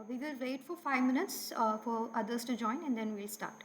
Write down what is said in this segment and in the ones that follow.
We will wait for 5 minutes for others to join and then we'll start.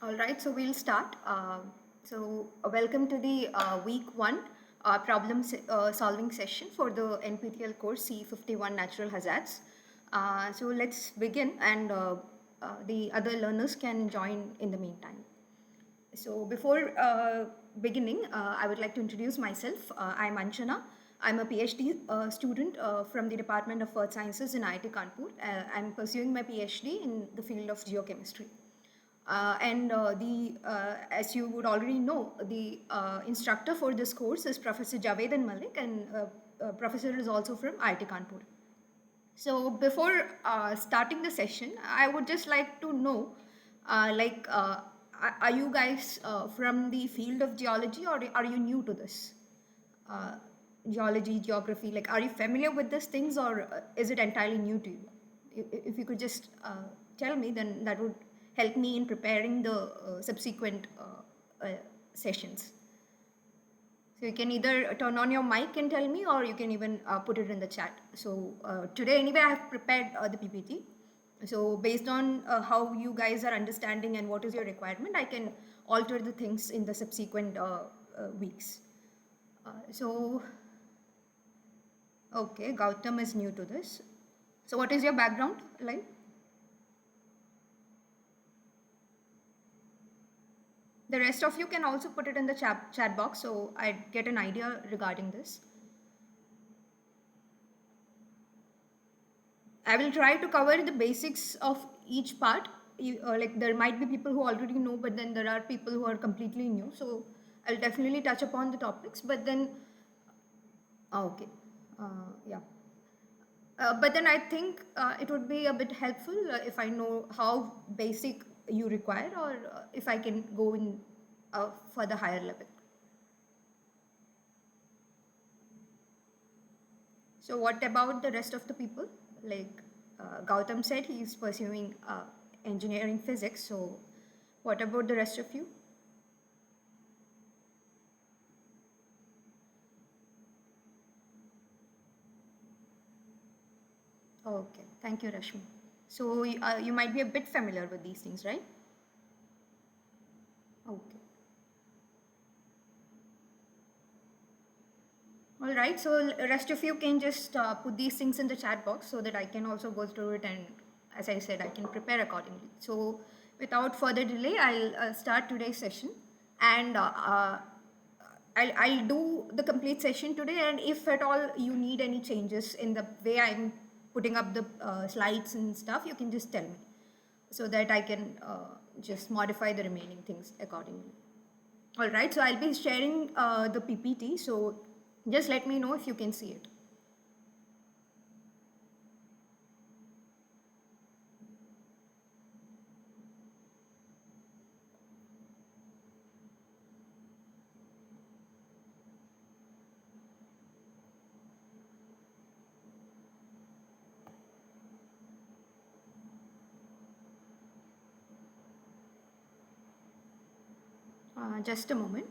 All right, so we'll start. Welcome to the week one solving session for the NPTEL course C51 Natural Hazards. So let's begin, and the other learners can join in the meantime. So before beginning, I would like to introduce myself. I'm Anjana. I'm a PhD student from the Department of Earth Sciences in IIT Kanpur. I'm pursuing my PhD in the field of geochemistry. As you would already know, the instructor for this course is Professor Javed Malik, and professor is also from IIT Kanpur. So before starting the session, I would just like to know, like, are you guys from the field of geology, or are you new to this? Uh, Geology, geography, like, are you familiar with these things, or is it entirely new to you? If you could just tell me, then that would help me in preparing the subsequent sessions. So you can either turn on your mic and tell me, or you can even put it in the chat. So today, anyway, I have prepared the PPT. So based on how you guys are understanding and what is your requirement, I can alter the things in the subsequent weeks. So, okay, Gautam is new to this. So what is your background like? The rest of you can also put it in the chat box so I get an idea regarding this. I will try to cover the basics of each part. Like there might be people who already know, but then there are people who are completely new. So I'll definitely touch upon the topics, but then, okay, yeah. But then I think it would be a bit helpful if I know how basic you require, or if I can go in for the higher level. So what about the rest of the people? Like Gautam said, he's pursuing engineering physics. So what about the rest of you? Okay, thank you, Rashmi. So you might be a bit familiar with these things, right? Okay. All right. So rest of you can just put these things in the chat box so that I can also go through it, and as I said, I can prepare accordingly. So without further delay, I'll start today's session, and I'll do the complete session today. And if at all you need any changes in the way I'm putting up the slides and stuff, you can just tell me so that I can just modify the remaining things accordingly. All right, so I'll be sharing the PPT. So just let me know if you can see it. Just a moment.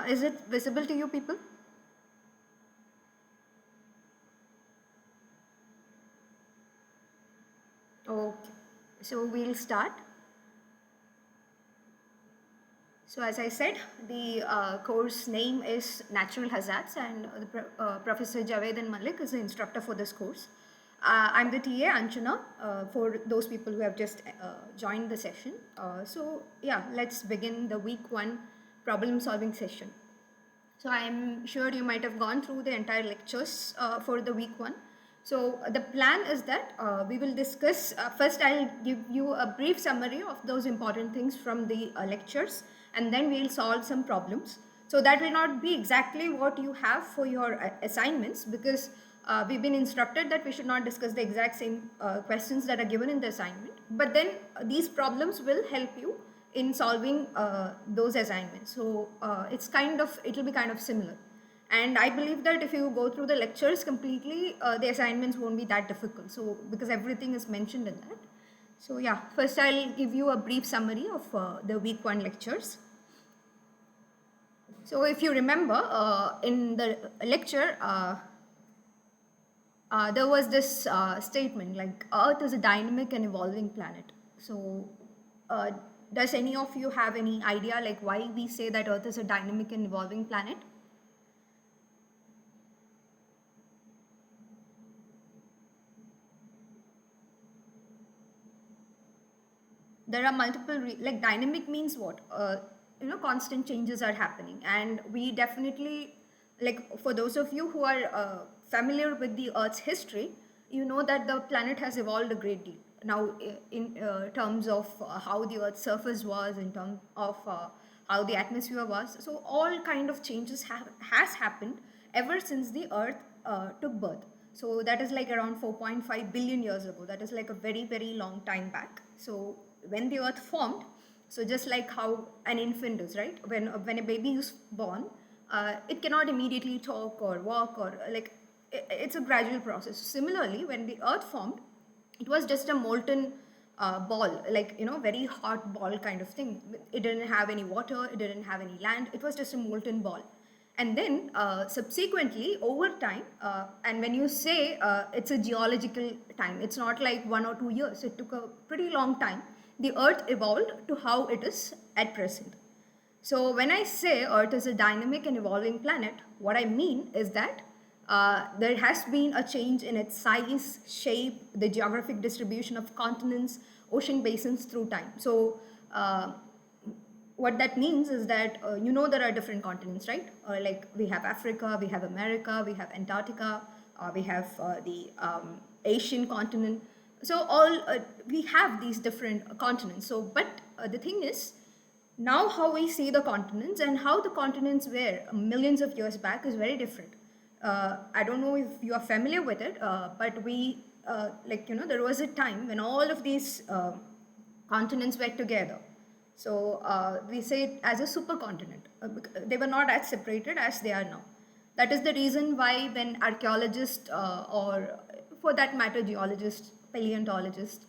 Is it visible to you people? Okay, so we'll start. So as I said, the course name is Natural Hazards, and Professor Javed and Malik is the instructor for this course. I'm the TA, Anjana, for those people who have just joined the session. So yeah, let's begin the week 1 problem solving session. So I'm sure you might have gone through the entire lectures for the week 1. So the plan is that we will discuss, first I'll give you a brief summary of those important things from the lectures, and then we'll solve some problems. So that will not be exactly what you have for your assignments, because we've been instructed that we should not discuss the exact same questions that are given in the assignment. But then these problems will help you in solving those assignments. So it'll be kind of similar. And I believe that if you go through the lectures completely, the assignments won't be that difficult. So because everything is mentioned in that. So yeah, first I'll give you a brief summary of the week 1 lectures. So if you remember in the lecture, there was this statement like Earth is a dynamic and evolving planet. So uh, does any of you have any idea like why we say that Earth is a dynamic and evolving planet? There are multiple like dynamic means what, constant changes are happening, and we definitely, like for those of you who are familiar with the Earth's history, you know that the planet has evolved a great deal now in terms of how the Earth's surface was, in terms of how the atmosphere was. So all kind of changes has happened ever since the Earth took birth. So that is like around 4.5 billion years ago. That is like a very, very long time back. So when the Earth formed, so just like how an infant is, right? When a baby is born, it cannot immediately talk or walk, or like it's a gradual process. Similarly, when the Earth formed, it was just a molten ball, like very hot ball kind of thing. It didn't have any water, it didn't have any land. It was just a molten ball. And then subsequently over time, and when you say it's a geological time, it's not like 1 or 2 years, it took a pretty long time. The Earth evolved to how it is at present. So when I say Earth is a dynamic and evolving planet, what I mean is that there has been a change in its size, shape, the geographic distribution of continents, ocean basins through time. So what that means is that there are different continents, right? Like we have Africa, we have America, we have Antarctica, we have the Asian continent. So all we have these different continents. So but the thing is, now how we see the continents and how the continents were millions of years back is very different. I don't know if you are familiar with it, but there was a time when all of these continents were together. So we say it as a supercontinent. They were not as separated as they are now. That is the reason why when archaeologists or for that matter geologists, paleontologists,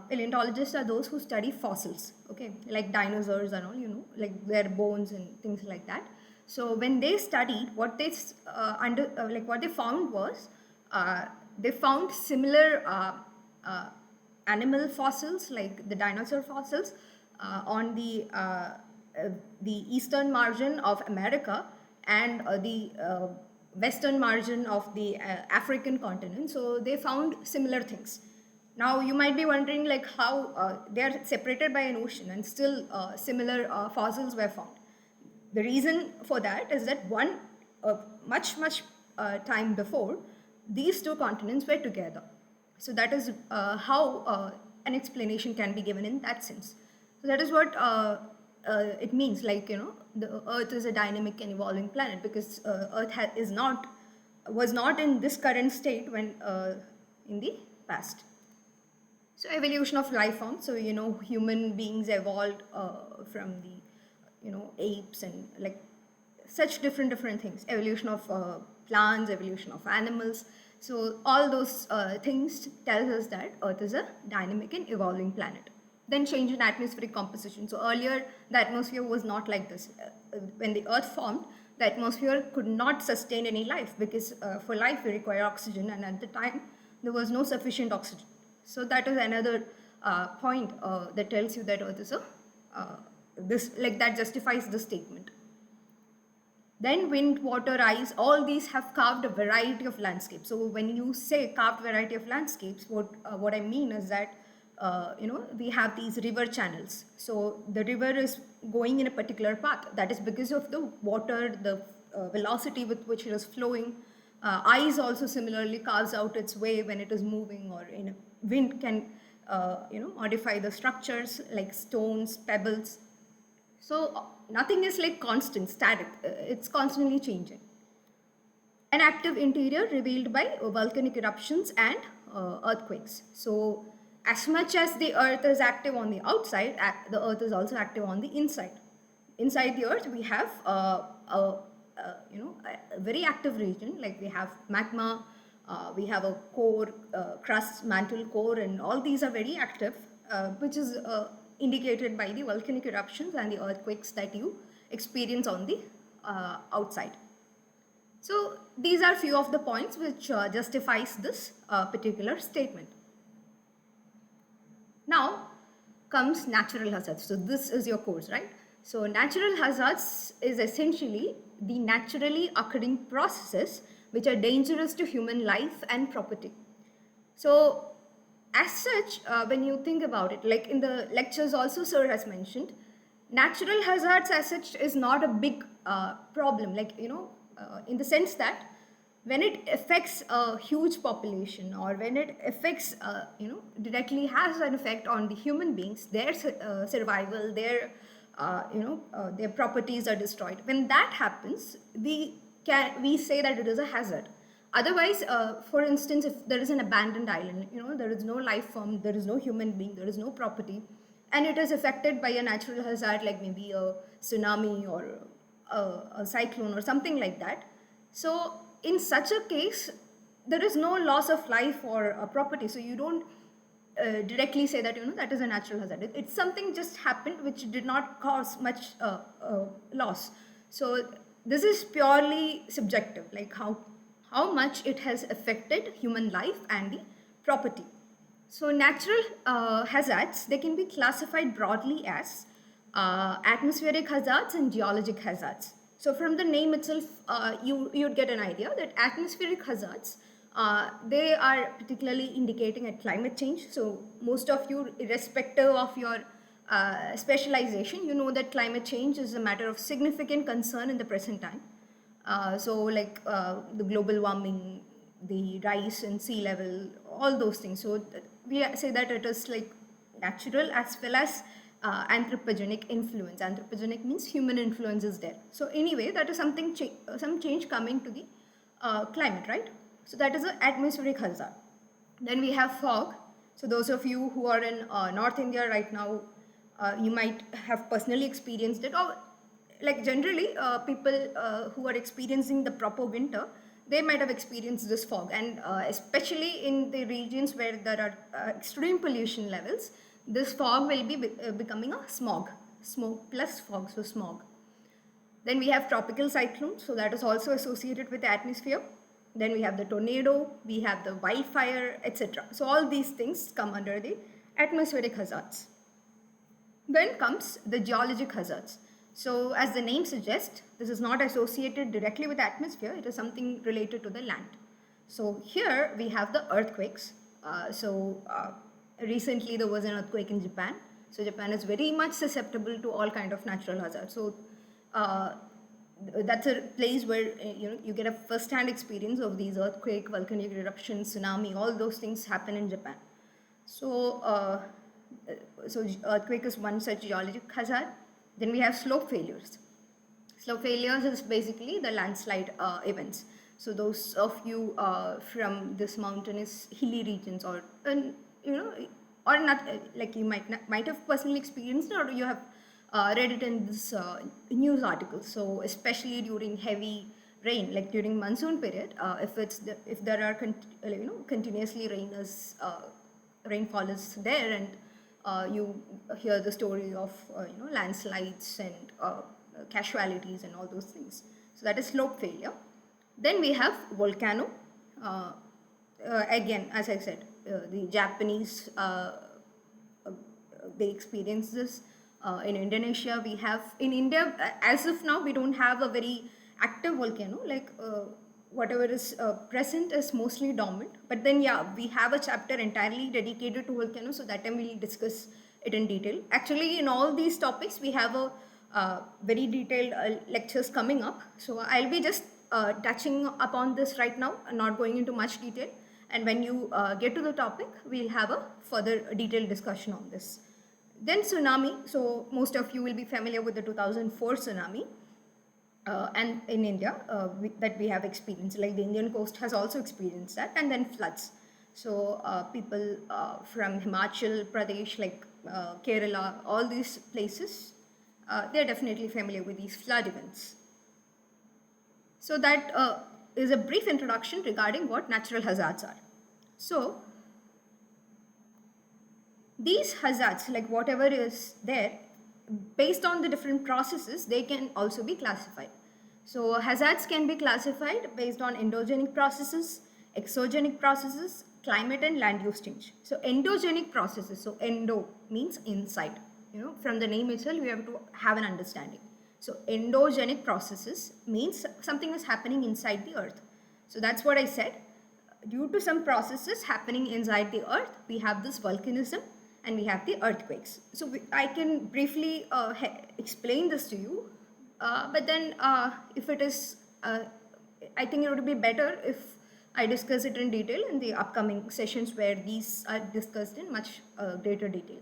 paleontologists are those who study fossils, okay, like dinosaurs and all, like their bones and things like that. So when they studied, what they what they found was they found similar animal fossils, like the dinosaur fossils, on the eastern margin of America and the western margin of the African continent. So they found similar things. Now you might be wondering like how they are separated by an ocean and still similar fossils were found. The reason for that is that much time before, these two continents were together. So that is how an explanation can be given in that sense. So that is what it means, like the Earth is a dynamic and evolving planet, because Earth was not in this current state when in the past. So evolution of life forms. So human beings evolved from the apes and like such different things. Evolution of plants, evolution of animals. So all those things tells us that Earth is a dynamic and evolving planet. Then change in atmospheric composition. So earlier, the atmosphere was not like this. When the Earth formed, the atmosphere could not sustain any life because for life we require oxygen, and at the time there was no sufficient oxygen. So that is another point that tells you that Earth is a this like that justifies the statement. Then wind, water, ice, all these have carved a variety of landscapes. So when you say carved variety of landscapes, what I mean is that we have these river channels. So the river is going in a particular path. That is because of the water, the velocity with which it is flowing. Ice also similarly carves out its way when it is moving, or in a wind can modify the structures like stones, pebbles. So nothing is like constant, static. It's constantly changing. An active interior revealed by volcanic eruptions and earthquakes. So as much as the Earth is active on the outside, the Earth is also active on the inside. Inside the Earth, we have a very active region. Like we have magma, we have a core, crust, mantle core, and all these are very active, which is indicated by the volcanic eruptions and the earthquakes that you experience on the outside. So these are few of the points which justifies this particular statement. Now comes natural hazards. So this is your course, right? So natural hazards is essentially the naturally occurring processes which are dangerous to human life and property. So as such, when you think about it, like in the lectures also sir has mentioned, natural hazards as such is not a big problem, like in the sense that when it affects a huge population, or when it affects directly has an effect on the human beings, their survival, their properties are destroyed. When that happens, we say that it is a hazard. Otherwise, for instance, if there is an abandoned island, there is no life form, there is no human being, there is no property, and it is affected by a natural hazard like maybe a tsunami or a cyclone or something like that. So in such a case, there is no loss of life or property. So you don't directly say that that is a natural hazard. It's something just happened which did not cause much loss. So this is purely subjective, like how much it has affected human life and the property. So natural hazards, they can be classified broadly as atmospheric hazards and geologic hazards. So from the name itself, you'd get an idea that atmospheric hazards, they are particularly indicating at climate change. So most of you, irrespective of your specialization, you know that climate change is a matter of significant concern in the present time. So like the global warming, the rise in sea level, all those things. So we say that it is like natural as well as anthropogenic influence. Anthropogenic means human influence is there. So anyway, that is something some change coming to the climate, right? So that is an atmospheric hazard. Then we have fog. So those of you who are in North India right now, you might have personally experienced it, or like generally people who are experiencing the proper winter, they might have experienced this fog, and especially in the regions where there are extreme pollution levels, this fog will be becoming a smog. Smoke plus fog, so smog. Then we have tropical cyclones, so that is also associated with the atmosphere. Then we have the tornado, we have the wildfire, etc. So all these things come under the atmospheric hazards. Then comes the geologic hazards. So as the name suggests, this is not associated directly with the atmosphere, it is something related to the land. So here we have the earthquakes. Recently there was an earthquake in Japan. So Japan is very much susceptible to all kind of natural hazards. So that's a place where you get a first-hand experience of these earthquake, volcanic eruptions, tsunami, all those things happen in Japan. So earthquake is one such geologic hazard. Then we have slope failures. Slope failures is basically the landslide events. So those of you from this mountainous hilly regions, or or not, like you might have personally experienced it, or you have read it in this news article. So especially during heavy rain, like during monsoon period, if there are continuously rainfall is there, and you hear the story of landslides and casualties and all those things. So that is slope failure. Then we have volcano. Uh, Again, as I said, the Japanese they experience this. In Indonesia, we have in India as of now we don't have a very active volcano. Like whatever is present is mostly dormant. But then yeah, we have a chapter entirely dedicated to volcanoes, so that time we'll discuss it in detail. Actually, in all these topics, we have a very detailed lectures coming up. So I'll be just touching upon this right now, not going into much detail. And when you get to the topic, we'll have a further detailed discussion on this. Then tsunami. So most of you will be familiar with the 2004 tsunami. And in India, that we have experienced, like the Indian coast has also experienced that, and then floods. So people from Himachal Pradesh, like Kerala, all these places, they're definitely familiar with these flood events. So that is a brief introduction regarding what natural hazards are. So these hazards, like whatever is there, based on the different processes, they can also be classified. So hazards can be classified based on endogenic processes, exogenic processes, climate and land use change. So endogenic processes, so endo means inside. From the name itself, you have to have an understanding. So endogenic processes means something is happening inside the earth. So that's what I said. Due to some processes happening inside the earth, we have this volcanism and we have the earthquakes. So I can briefly explain this to you, but then if it is, I think it would be better if I discuss it in detail in the upcoming sessions where these are discussed in much greater detail.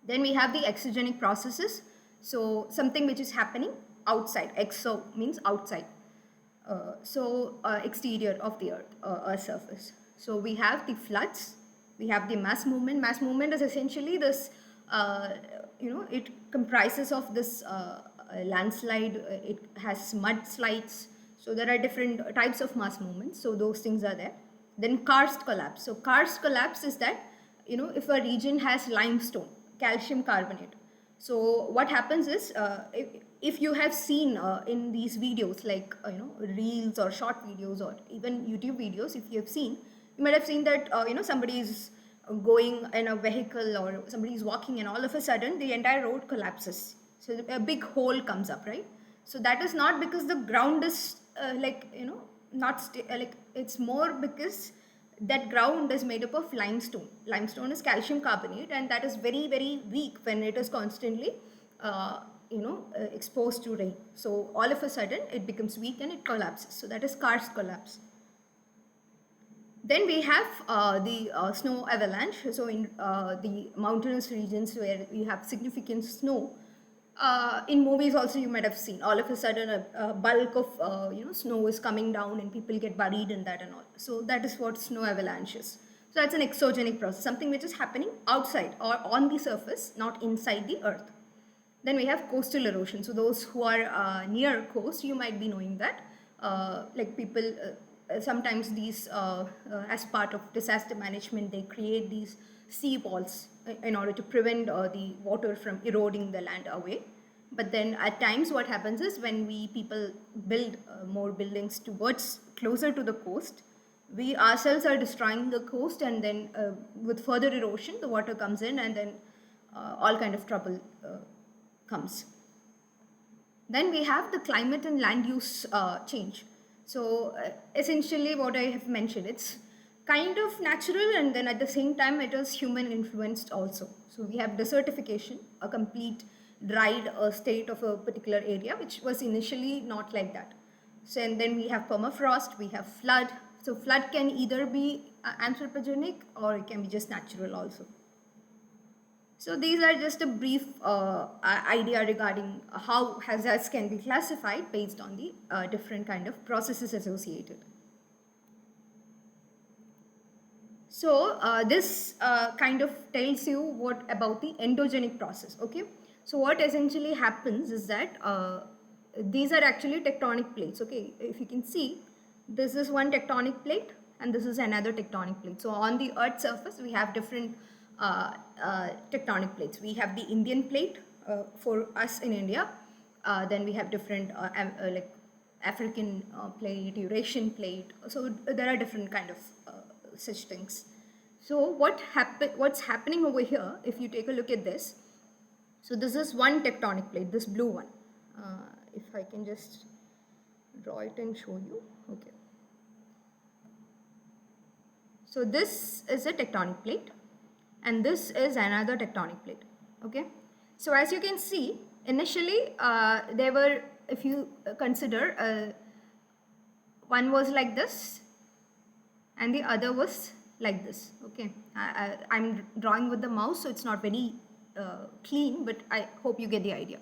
Then we have the exogenic processes. So something which is happening outside. Exo means outside. Exterior of the earth surface. So we have the floods, we have the mass movement. Mass movement is essentially this, it comprises of this landslide, it has mudslides. So there are different types of mass movements. So those things are there. Then karst collapse. So karst collapse is that, if a region has limestone, calcium carbonate. So what happens is, if you have seen in these videos, like reels or short videos or even YouTube videos, if you have seen, you might have seen that somebody is going in a vehicle or somebody is walking, and all of a sudden the entire road collapses. So a big hole comes up, right? So that is not because the ground is it's more because that ground is made up of limestone. Limestone is calcium carbonate, and that is very, very weak when it is constantly exposed to rain. So all of a sudden it becomes weak and it collapses. So that is karst collapse. Then we have the snow avalanche. So in the mountainous regions where we have significant snow, in movies also you might have seen, all of a sudden a bulk of snow is coming down and people get buried in that and all. So that is what snow avalanche is. So that's an exogenic process, something which is happening outside or on the surface, not inside the earth. Then we have coastal erosion. So those who are near coast, you might be knowing that like people sometimes these as part of disaster management, they create these sea walls in order to prevent the water from eroding the land away. But then at times what happens is, when people build more buildings towards closer to the coast, we ourselves are destroying the coast, and then with further erosion the water comes in, and then all kind of trouble comes. Then we have the climate and land use change. So essentially what I have mentioned, it's kind of natural, and then at the same time it is human influenced also. So we have desertification, a complete dried state of a particular area, which was initially not like that. So and then we have permafrost, we have flood. So flood can either be anthropogenic or it can be just natural also. So these are just a brief idea regarding how hazards can be classified based on the different kind of processes associated. So this kind of tells you what about the endogenic process, okay? So what essentially happens is that these are actually tectonic plates, okay? If you can see, this is one tectonic plate and this is another tectonic plate. So on the Earth's surface, we have different tectonic plates. We have the Indian plate for us in India. Then we have different like African plate, Eurasian plate. So there are different kind of such things. So what's happening over here, if you take a look at this, so this is one tectonic plate, this blue one. If I can just draw it and show you. Okay. So this is a tectonic plate and this is another tectonic plate. Okay. So as you can see, initially there were, if you consider, one was like this and the other was like this. Okay. I'm drawing with the mouse, so it's not very clean, but I hope you get the idea.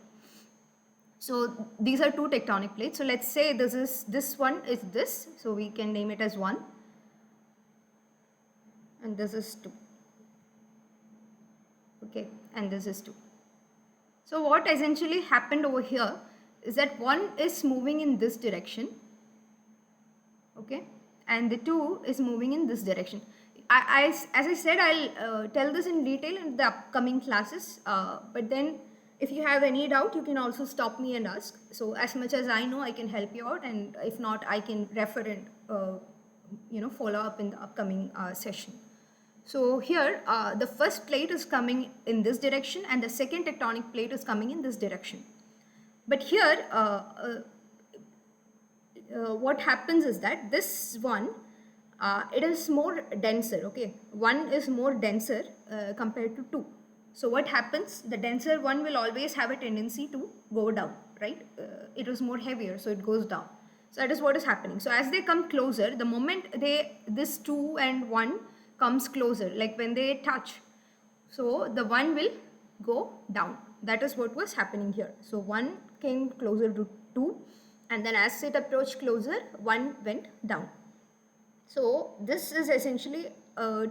So these are two tectonic plates. So let's say this one is this, so we can name it as 1, and this is 2. Okay, and this is 2. So what essentially happened over here is that 1 is moving in this direction, okay, and the 2 is moving in this direction. As I said, I'll tell this in detail in the upcoming classes, but then if you have any doubt, you can also stop me and ask. So as much as I know, I can help you out, and if not, I can refer and follow up in the upcoming session. So here, the first plate is coming in this direction and the second tectonic plate is coming in this direction. But here, what happens is that this one, it is more denser, okay. 1 is more denser compared to 2. So what happens, the denser one will always have a tendency to go down, right? It is more heavier, so it goes down. So that is what is happening. So as they come closer, the moment this 2 and 1 comes closer, like when they touch, so the 1 will go down. That is what was happening here. So 1 came closer to 2, and then as it approached closer, 1 went down. So this is essentially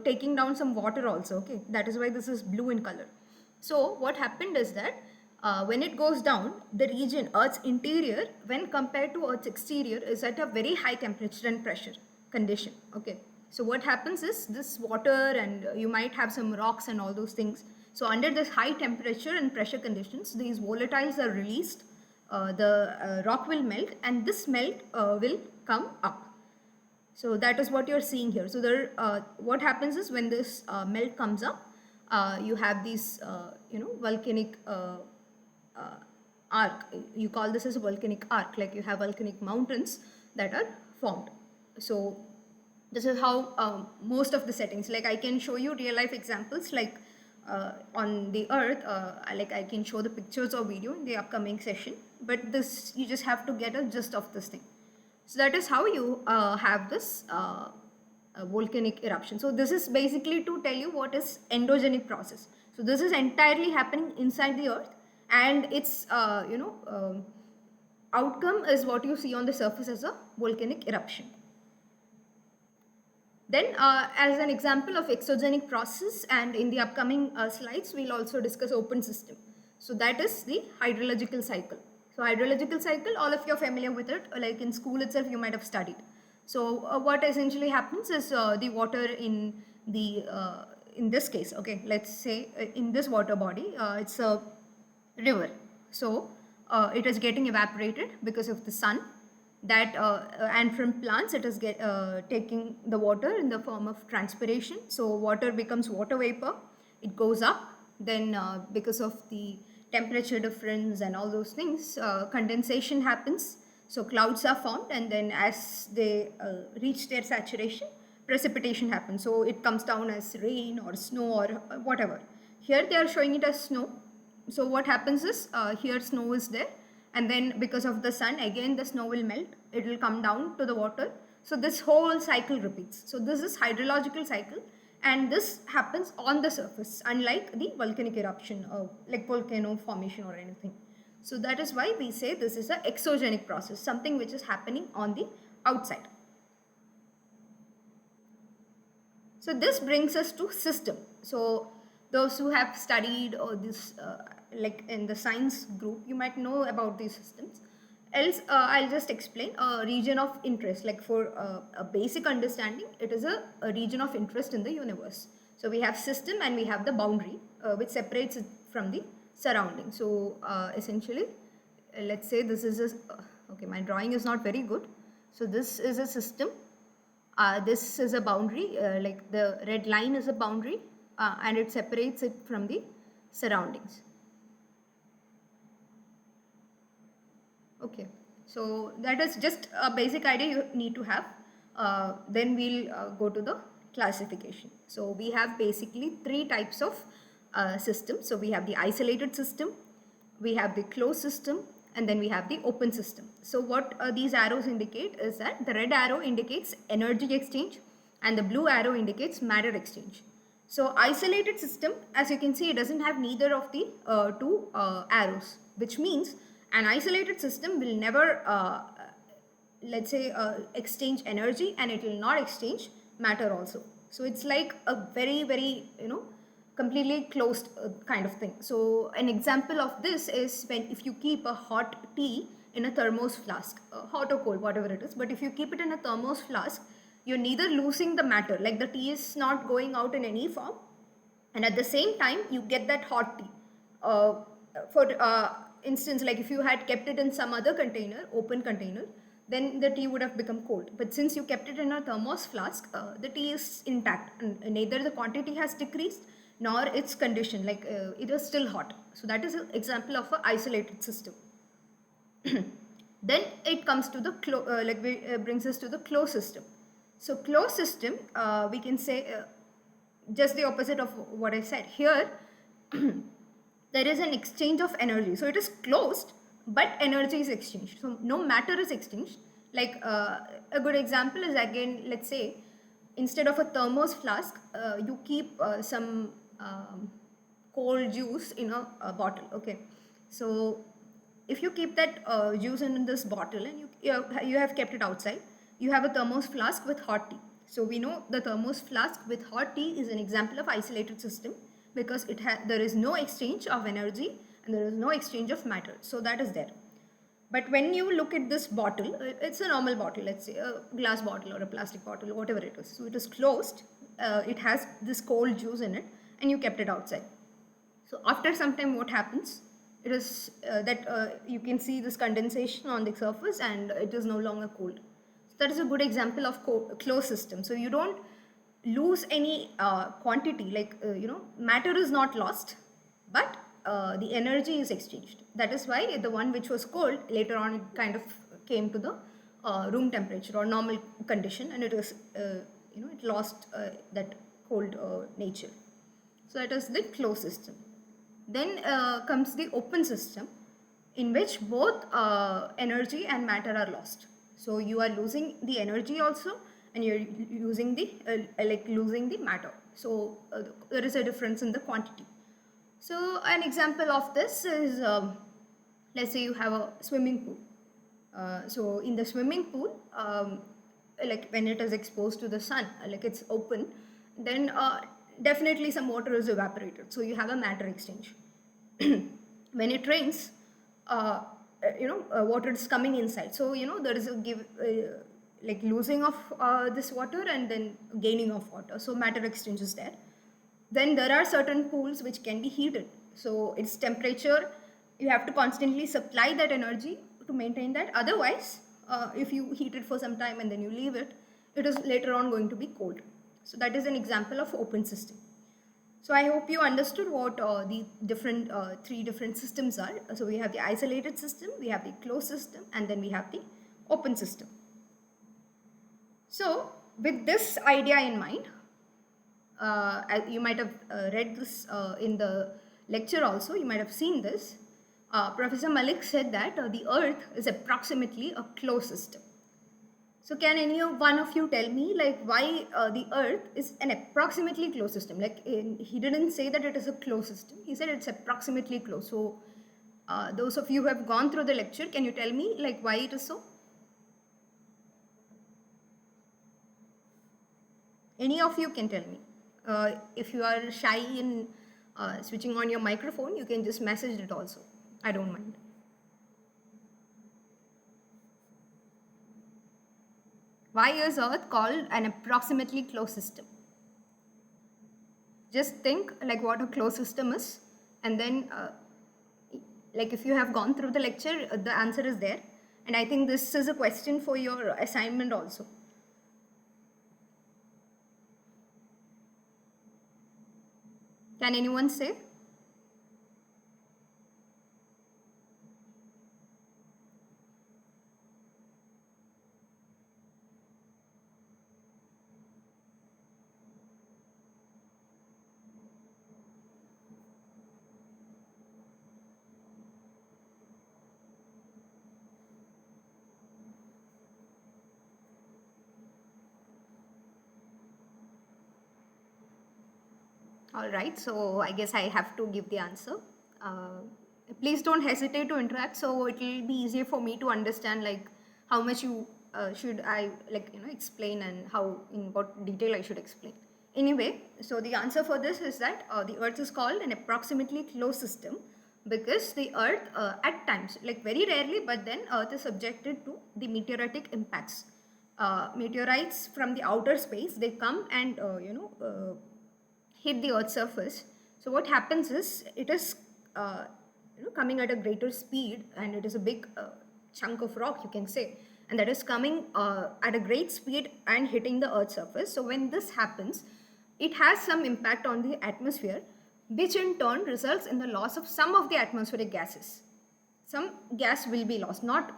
taking down some water also, okay. That is why this is blue in color. So what happened is that when it goes down, the region, Earth's interior, when compared to Earth's exterior, is at a very high temperature and pressure condition, okay. So what happens is this water, and you might have some rocks and all those things. So under this high temperature and pressure conditions, these volatiles are released, the rock will melt, and this melt will come up. So that is what you're seeing here. So there, what happens is when this melt comes up, you have these, volcanic arc. You call this as a volcanic arc, like you have volcanic mountains that are formed. So this is how most of the settings, like I can show you real life examples, like on the earth, like I can show the pictures or video in the upcoming session, but this, you just have to get a gist of this thing. So that is how you have this volcanic eruption. So this is basically to tell you what is endogenic process. So this is entirely happening inside the earth, and its outcome is what you see on the surface as a volcanic eruption. Then as an example of exogenic process, and in the upcoming slides, we'll also discuss open system. So that is the hydrological cycle. So hydrological cycle, all of you are familiar with it, like in school itself you might have studied. So what essentially happens is the water in this case, okay, let's say in this water body, it's a river. So it is getting evaporated because of the sun, that and from plants it is taking the water in the form of transpiration. So water becomes water vapor, it goes up, then because of the temperature difference and all those things, condensation happens. So clouds are formed, and then as they reach their saturation, precipitation happens. So it comes down as rain or snow or whatever. Here they are showing it as snow. So what happens is here snow is there, and then because of the sun, again the snow will melt, it will come down to the water. So this whole cycle repeats. So this is hydrological cycle, and this happens on the surface, unlike the volcanic eruption, like volcano formation or anything. So that is why we say this is an exogenic process, something which is happening on the outside. So this brings us to system. So those who have studied this, like in the science group, you might know about these systems. Else, I'll just explain a region of interest. Like for a basic understanding, it is a region of interest in the universe. So we have system and we have the boundary which separates it from the surrounding. So essentially, let's say this is okay, my drawing is not very good. So this is a system. This is a boundary, like the red line is a boundary and it separates it from the surroundings. Okay, so that is just a basic idea you need to have. Then we'll go to the classification. So we have basically three types of systems. So we have the isolated system, we have the closed system, and then we have the open system. So what these arrows indicate is that the red arrow indicates energy exchange and the blue arrow indicates matter exchange. So isolated system, as you can see, it doesn't have neither of the two arrows, which means an isolated system will never, let's say, exchange energy, and it will not exchange matter also. So it's like a very, very, completely closed kind of thing. So an example of this is when if you keep a hot tea in a thermos flask, hot or cold, whatever it is, but if you keep it in a thermos flask, you're neither losing the matter, like the tea is not going out in any form, and at the same time you get that hot tea. For instance, like if you had kept it in some other container, open container, then the tea would have become cold. But since you kept it in a thermos flask, the tea is intact, and neither the quantity has decreased nor its condition, like it is still hot. So that is an example of an isolated system. Then it comes to the brings us to the closed system. So closed system, we can say just the opposite of what I said here. There is an exchange of energy, so it is closed but energy is exchanged, so no matter is exchanged. Like a good example is, again, let's say instead of a thermos flask, you keep some cold juice in a bottle. Okay, so if you keep that juice in this bottle and you have kept it outside, you have a thermos flask with hot tea. So we know the thermos flask with hot tea is an example of isolated system, because there is no exchange of energy and there is no exchange of matter. So that is there. But when you look at this bottle, it's a normal bottle, let's say a glass bottle or a plastic bottle, whatever it is. So it is closed, it has this cold juice in it, and you kept it outside. So after some time, what happens? It is that you can see this condensation on the surface and it is no longer cold. So that is a good example of closed system. So you don't lose any quantity, like matter is not lost, but the energy is exchanged. That is why the one which was cold, later on it kind of came to the room temperature or normal condition, and it is it lost that cold nature. So that is the closed system. Then comes the open system, in which both energy and matter are lost. So you are losing the energy also, and you're using the losing the matter. So there is a difference in the quantity. So an example of this is, let's say you have a swimming pool. So in the swimming pool, like when it is exposed to the sun, like it's open, then definitely some water is evaporated. So you have a matter exchange. When it rains, water is coming inside. So there is a like losing of this water and then gaining of water. So matter exchange is there. Then there are certain pools which can be heated. So its temperature, you have to constantly supply that energy to maintain that. Otherwise, if you heat it for some time and then you leave it, it is later on going to be cold. So that is an example of open system. So I hope you understood what the different three different systems are. So we have the isolated system, we have the closed system, and then we have the open system. So with this idea in mind, you might have read this in the lecture also, you might have seen this. Professor Malik said that the earth is approximately a closed system. So can one of you tell me, like, why the earth is an approximately closed system? Like he didn't say that it is a closed system, he said it's approximately closed. So those of you who have gone through the lecture, can you tell me like why it is so? Any of you can tell me. If you are shy in switching on your microphone, you can just message it also. I don't mind. Why is Earth called an approximately closed system? just think like what a closed system is, and then like if you have gone through the lecture, the answer is there. And I think this is a question for your assignment also. Can anyone say? All right, so I guess I have to give the answer. Uh, Please don't hesitate to interact, so it will be easier for me to understand like how much you should I like explain, and how in what detail I should explain. Anyway, so the answer for this is that the Earth is called an approximately closed system because the Earth at times, like very rarely, but then Earth is subjected to the meteoritic impacts. Meteorites from the outer space, they come and hit the Earth's surface. So what happens is it is coming at a greater speed, and it is a big chunk of rock, you can say, and that is coming at a great speed and hitting the Earth's surface. So when this happens, it has some impact on the atmosphere, which in turn results in the loss of some of the atmospheric gases. Some gas will be lost, not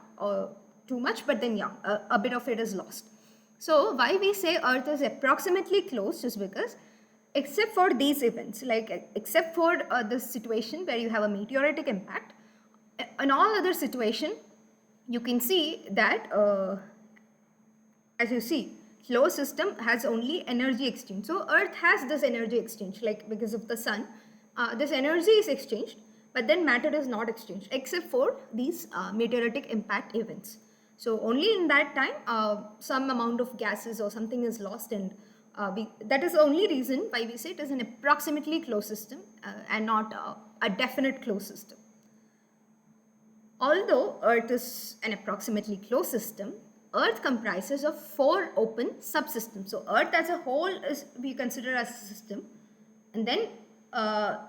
too much, but then yeah, a bit of it is lost. So why we say Earth is approximately closed is because except for these events, like except for the situation where you have a meteoritic impact, in all other situation, you can see that as you see, closed system has only energy exchange. So Earth has this energy exchange, like because of the sun, this energy is exchanged, but then matter is not exchanged except for these meteoritic impact events. So only in that time, some amount of gases or something is lost, and that is the only reason why we say it is an approximately closed system and not a definite closed system. Although Earth is an approximately closed system, Earth comprises of 4 open subsystems. So Earth as a whole is we consider as a system, and then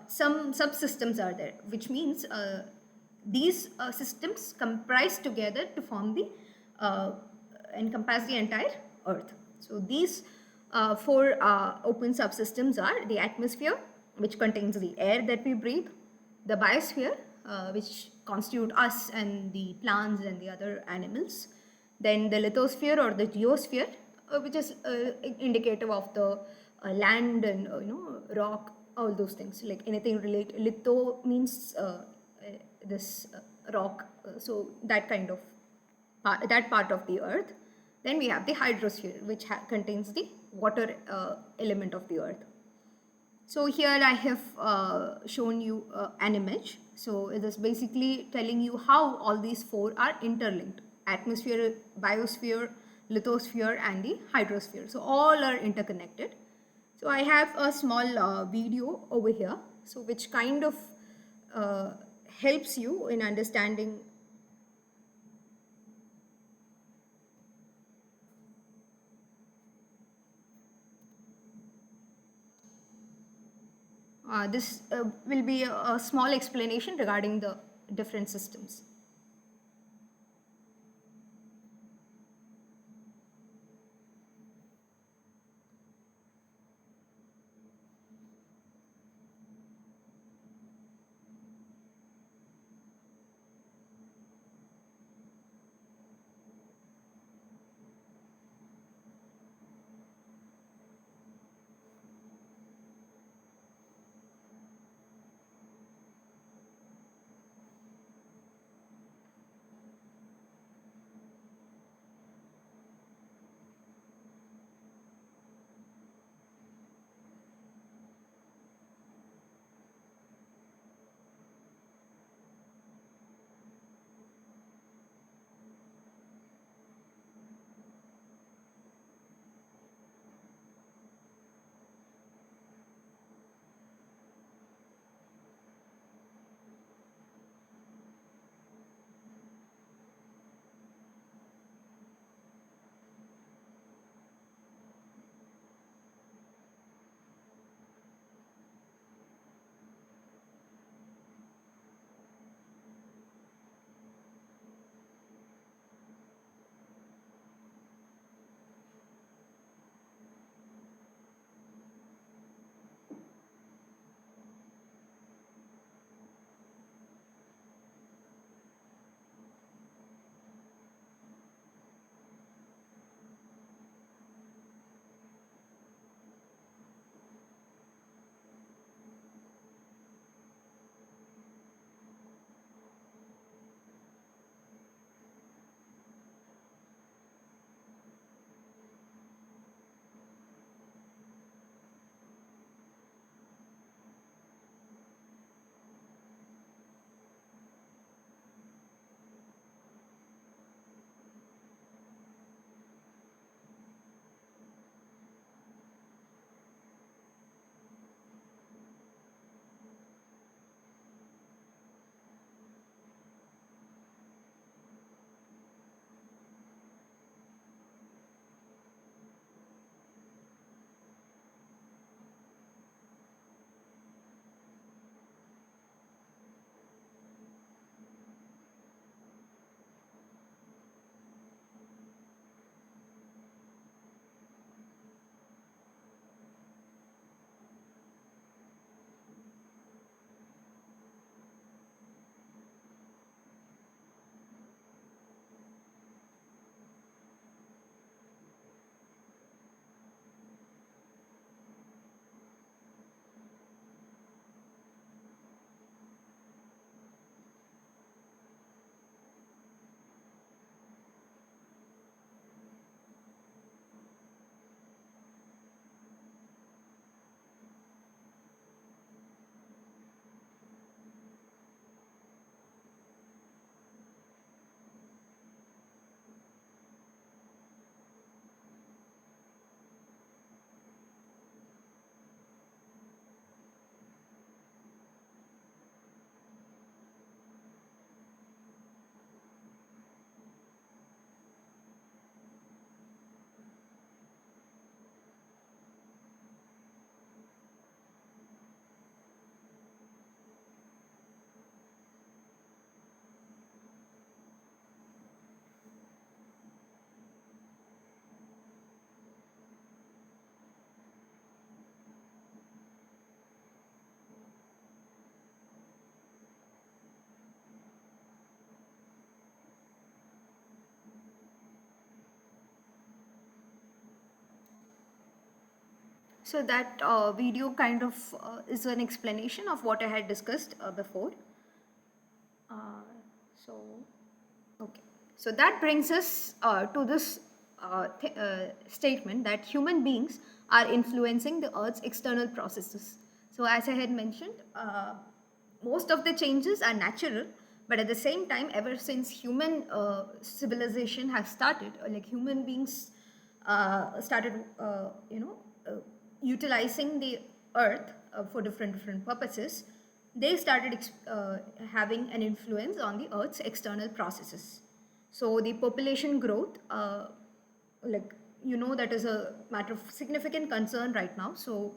some subsystems are there, which means these systems comprise together to form the encompass the entire Earth. So these 4 open subsystems are the atmosphere, which contains the air that we breathe, the biosphere, which constitute us and the plants and the other animals, then the lithosphere or the geosphere, which is indicative of the land and rock, all those things, like anything related. Litho means this rock, so that kind of that part of the earth. Then we have the hydrosphere, which contains the water element of the earth. So here I have shown you an image. So it is basically telling you how all these 4 are interlinked: atmosphere, biosphere, lithosphere, and the hydrosphere. So all are interconnected. So I have a small video over here, so which kind of helps you in understanding. This will be a small explanation regarding the different systems. So that video kind of is an explanation of what I had discussed before. Uh, so, okay. So that brings us to this statement that human beings are influencing the Earth's external processes. So as I had mentioned, most of the changes are natural, but at the same time, ever since human civilization has started, like human beings started, utilizing the Earth for different purposes, they started having an influence on the Earth's external processes. So the population growth, like that is a matter of significant concern right now. So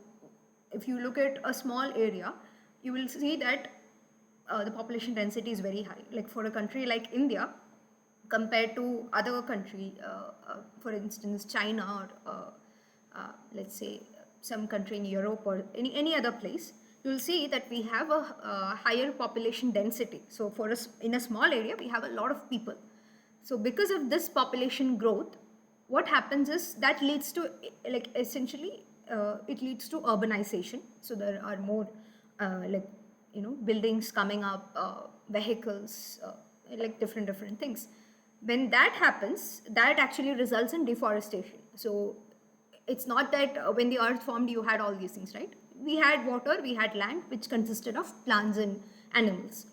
if you look at a small area, you will see that the population density is very high. Like for a country like India, compared to other country, for instance, China or let's say some country in Europe or any other place, you will see that we have a higher population density. So for us in a small area, we have a lot of people. So because of this population growth, what happens is that leads to like essentially it leads to urbanization. So there are more buildings coming up, vehicles, like different things. When that happens, that actually results in deforestation. So it's not that when the earth formed you had all these things, right? We had water, we had land, which consisted of plants and animals.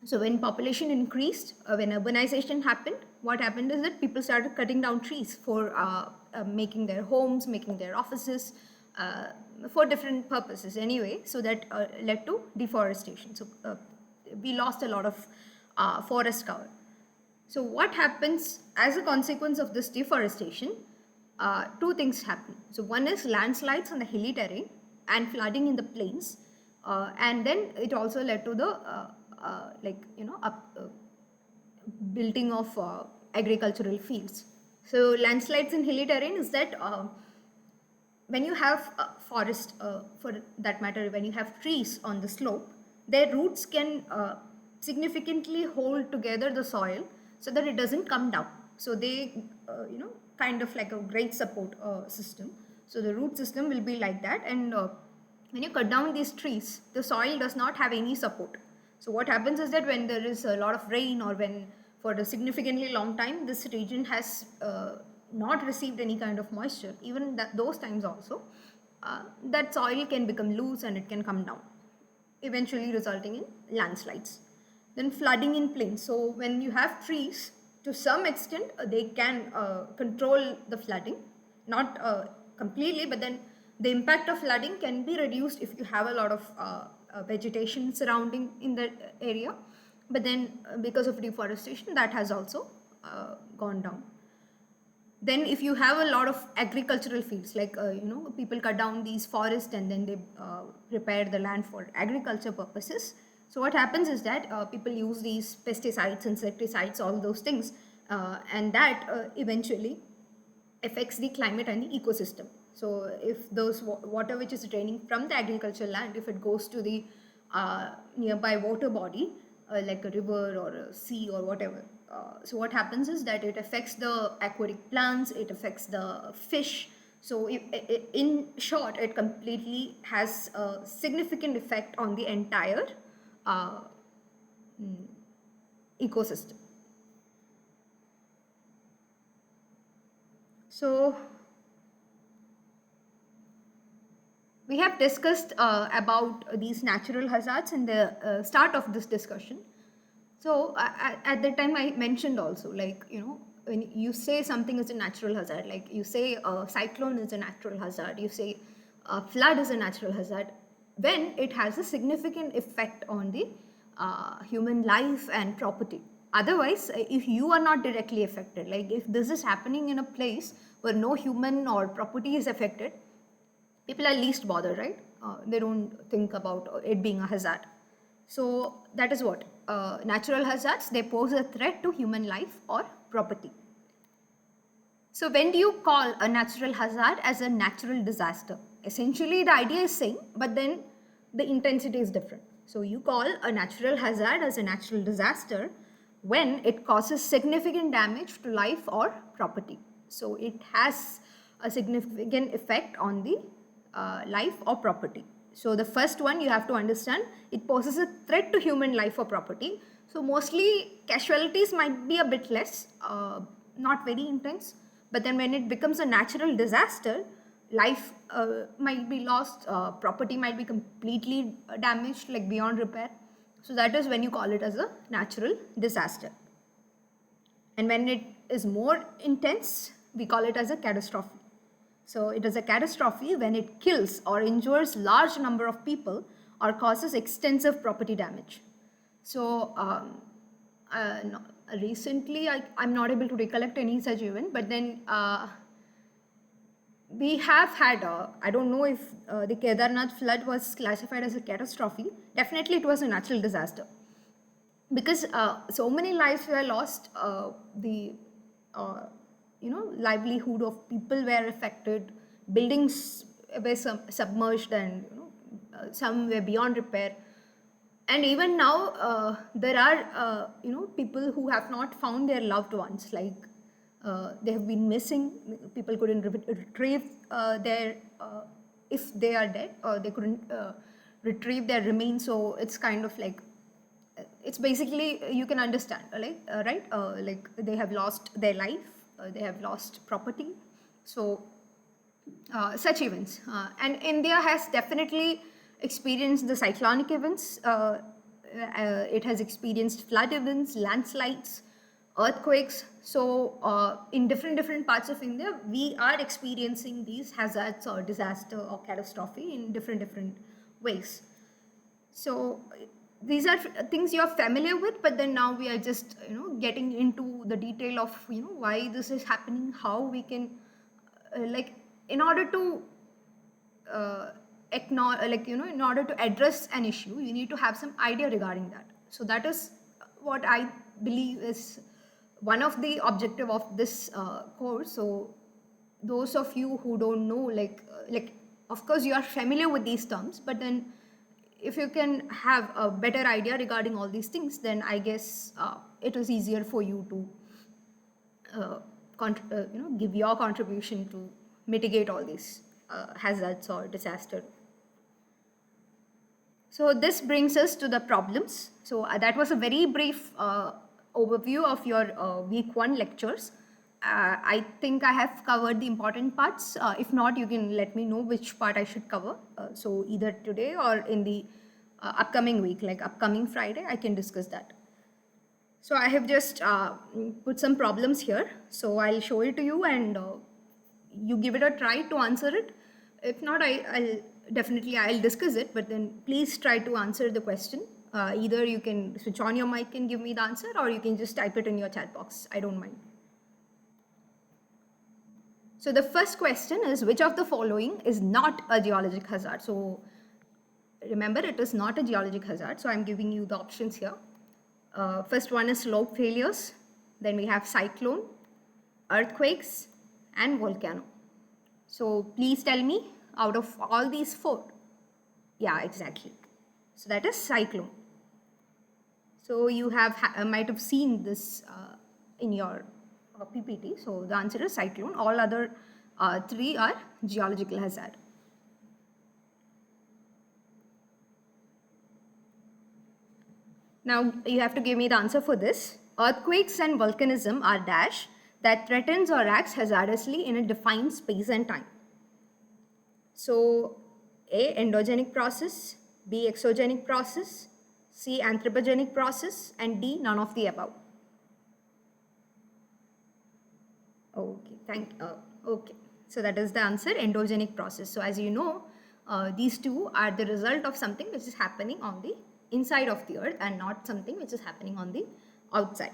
So when population increased, when urbanization happened, what happened is that people started cutting down trees for making their homes, making their offices, for different purposes anyway. So that led to deforestation. So we lost a lot of forest cover. So what happens as a consequence of this deforestation? Two things happen. So one is landslides on the hilly terrain and flooding in the plains, and then it also led to the building of agricultural fields. So landslides in hilly terrain is that when you have forest, for that matter, when you have trees on the slope, their roots can significantly hold together the soil so that it doesn't come down. So they, kind of like a great support system. So the root system will be like that, and when you cut down these trees, the soil does not have any support. So what happens is that when there is a lot of rain or when for a significantly long time this region has not received any kind of moisture, even those times also, that soil can become loose and it can come down, eventually resulting in landslides. Then flooding in plains. So when you have trees, to some extent they can control the flooding, not completely, but then the impact of flooding can be reduced if you have a lot of vegetation surrounding in that area. But then because of deforestation, that has also gone down. Then if you have a lot of agricultural fields, like people cut down these forests and then they prepare the land for agriculture purposes. So what happens is that people use these pesticides, insecticides, all those things, and that eventually affects the climate and the ecosystem. So if those water which is draining from the agricultural land, if it goes to the nearby water body, like a river or a sea or whatever, so what happens is that it affects the aquatic plants, it affects the fish. So in short, it completely has a significant effect on the entire uh, ecosystem. So we have discussed about these natural hazards in the start of this discussion. So at the time I mentioned also, like, when you say something is a natural hazard, like you say a cyclone is a natural hazard, you say a flood is a natural hazard, when it has a significant effect on the human life and property. Otherwise, if you are not directly affected, like if this is happening in a place where no human or property is affected, people are least bothered, right? They don't think about it being a hazard. So that is what natural hazards, they pose a threat to human life or property. So when do you call a natural hazard as a natural disaster? Essentially the idea is same, but then the intensity is different. So you call a natural hazard as a natural disaster when it causes significant damage to life or property. So it has a significant effect on the life or property. So the first one you have to understand, it poses a threat to human life or property. So mostly casualties might be a bit less, not very intense, but then when it becomes a natural disaster, life might be lost, property might be completely damaged, like beyond repair. So that is when you call it as a natural disaster. And when it is more intense, we call it as a catastrophe. So it is a catastrophe when it kills or injures large number of people or causes extensive property damage. So no, recently I'm not able to recollect any such event, but then we have had, I don't know if the Kedarnath flood was classified as a catastrophe. Definitely it was a natural disaster. Because so many lives were lost, the livelihood of people were affected, buildings were submerged, and some were beyond repair. And even now there are people who have not found their loved ones, like they have been missing. People couldn't retrieve their if they are dead, or they couldn't retrieve their remains. So it's kind of like, it's basically, you can understand, like right, like they have lost their life, they have lost property. So such events, and India has definitely experienced the cyclonic events. It has experienced flood events, landslides, earthquakes. So in different parts of India, we are experiencing these hazards or disaster or catastrophe in different ways. So these are things you're familiar with, but then now we are just getting into the detail of why this is happening, how we can like, in order to acknowledge, like in order to address an issue, you need to have some idea regarding that. So that is what I believe is one of the objective of this course. So those of you who don't know, like of course you are familiar with these terms, but then if you can have a better idea regarding all these things, then I guess it is easier for you to give your contribution to mitigate all these hazards or disaster. So this brings us to the problems. So that was a very brief overview of your week 1 lectures. I think I have covered the important parts. If not, you can let me know which part I should cover. So either today or in the upcoming week, like upcoming Friday, I can discuss that. So I have just put some problems here. So I'll show it to you, and you give it a try to answer it. If not, I'll discuss it, but then please try to answer the question. Either you can switch on your mic and give me the answer, or you can just type it in your chat box. I don't mind. So the first question is, which of the following is not a geologic hazard? So remember, it is not a geologic hazard. So I'm giving you the options here. First one is slope failures. Then we have cyclone, earthquakes, and volcano. So please tell me, out of all these 4. Yeah, exactly. So that is cyclone. So you might have seen this in your PPT. So the answer is cyclone. All other 3 are geological hazard. Now you have to give me the answer for this. Earthquakes and volcanism are dash that threatens or acts hazardously in a defined space and time. So A, endogenic process, B, exogenic process, C, anthropogenic process, and D, none of the above. Okay, okay. So that is the answer, endogenic process. So as you know, these two are the result of something which is happening on the inside of the earth and not something which is happening on the outside.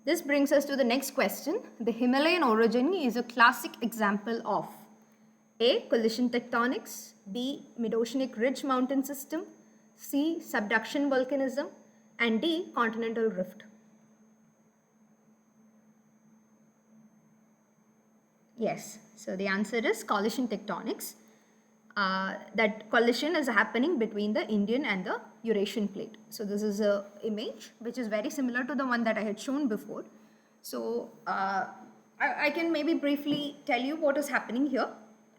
This brings us to the next question. The Himalayan orogeny is a classic example of A, collision tectonics, B, mid-oceanic ridge mountain system, C, subduction volcanism, and D, continental rift. Yes, so the answer is collision tectonics. That collision is happening between the Indian and the Eurasian plate. So this is a image which is very similar to the one that I had shown before. So I can maybe briefly tell you what is happening here.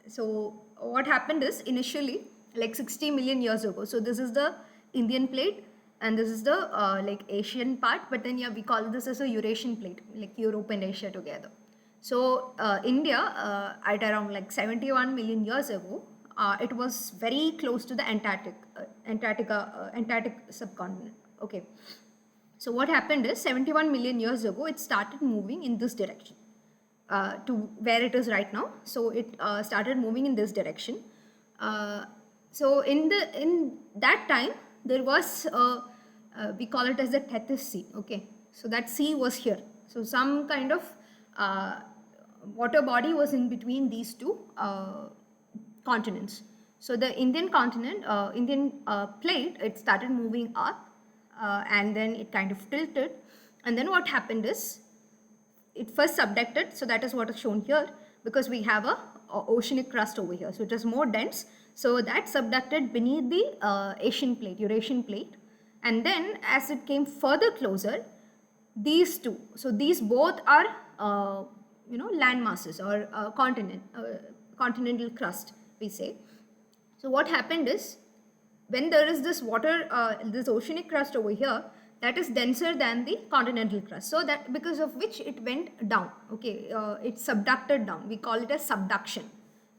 So what happened is initially like 60 million years ago. So this is the Indian plate and this is the like Asian part, but then yeah, we call this as a Eurasian plate, like Europe and Asia together. So India at around like 71 million years ago, it was very close to the Antarctic subcontinent. Okay. So what happened is 71 million years ago, it started moving in this direction to where it is right now. So it started moving in this direction. So in that time, there was we call it as the Tethys Sea. Okay, so that sea was here. So some kind of water body was in between these two continents. So the Indian continent, Indian plate, it started moving up, and then it kind of tilted. And then what happened is it first subducted, so that is what is shown here, because we have a oceanic crust over here, so it is more dense. So that subducted beneath the Asian plate, Eurasian plate, and then as it came further closer, these two, so these both are land masses or continental crust, we say. So what happened is, when there is this water, this oceanic crust over here, that is denser than the continental crust. So that because of which it went down. Okay, it subducted down. We call it a subduction,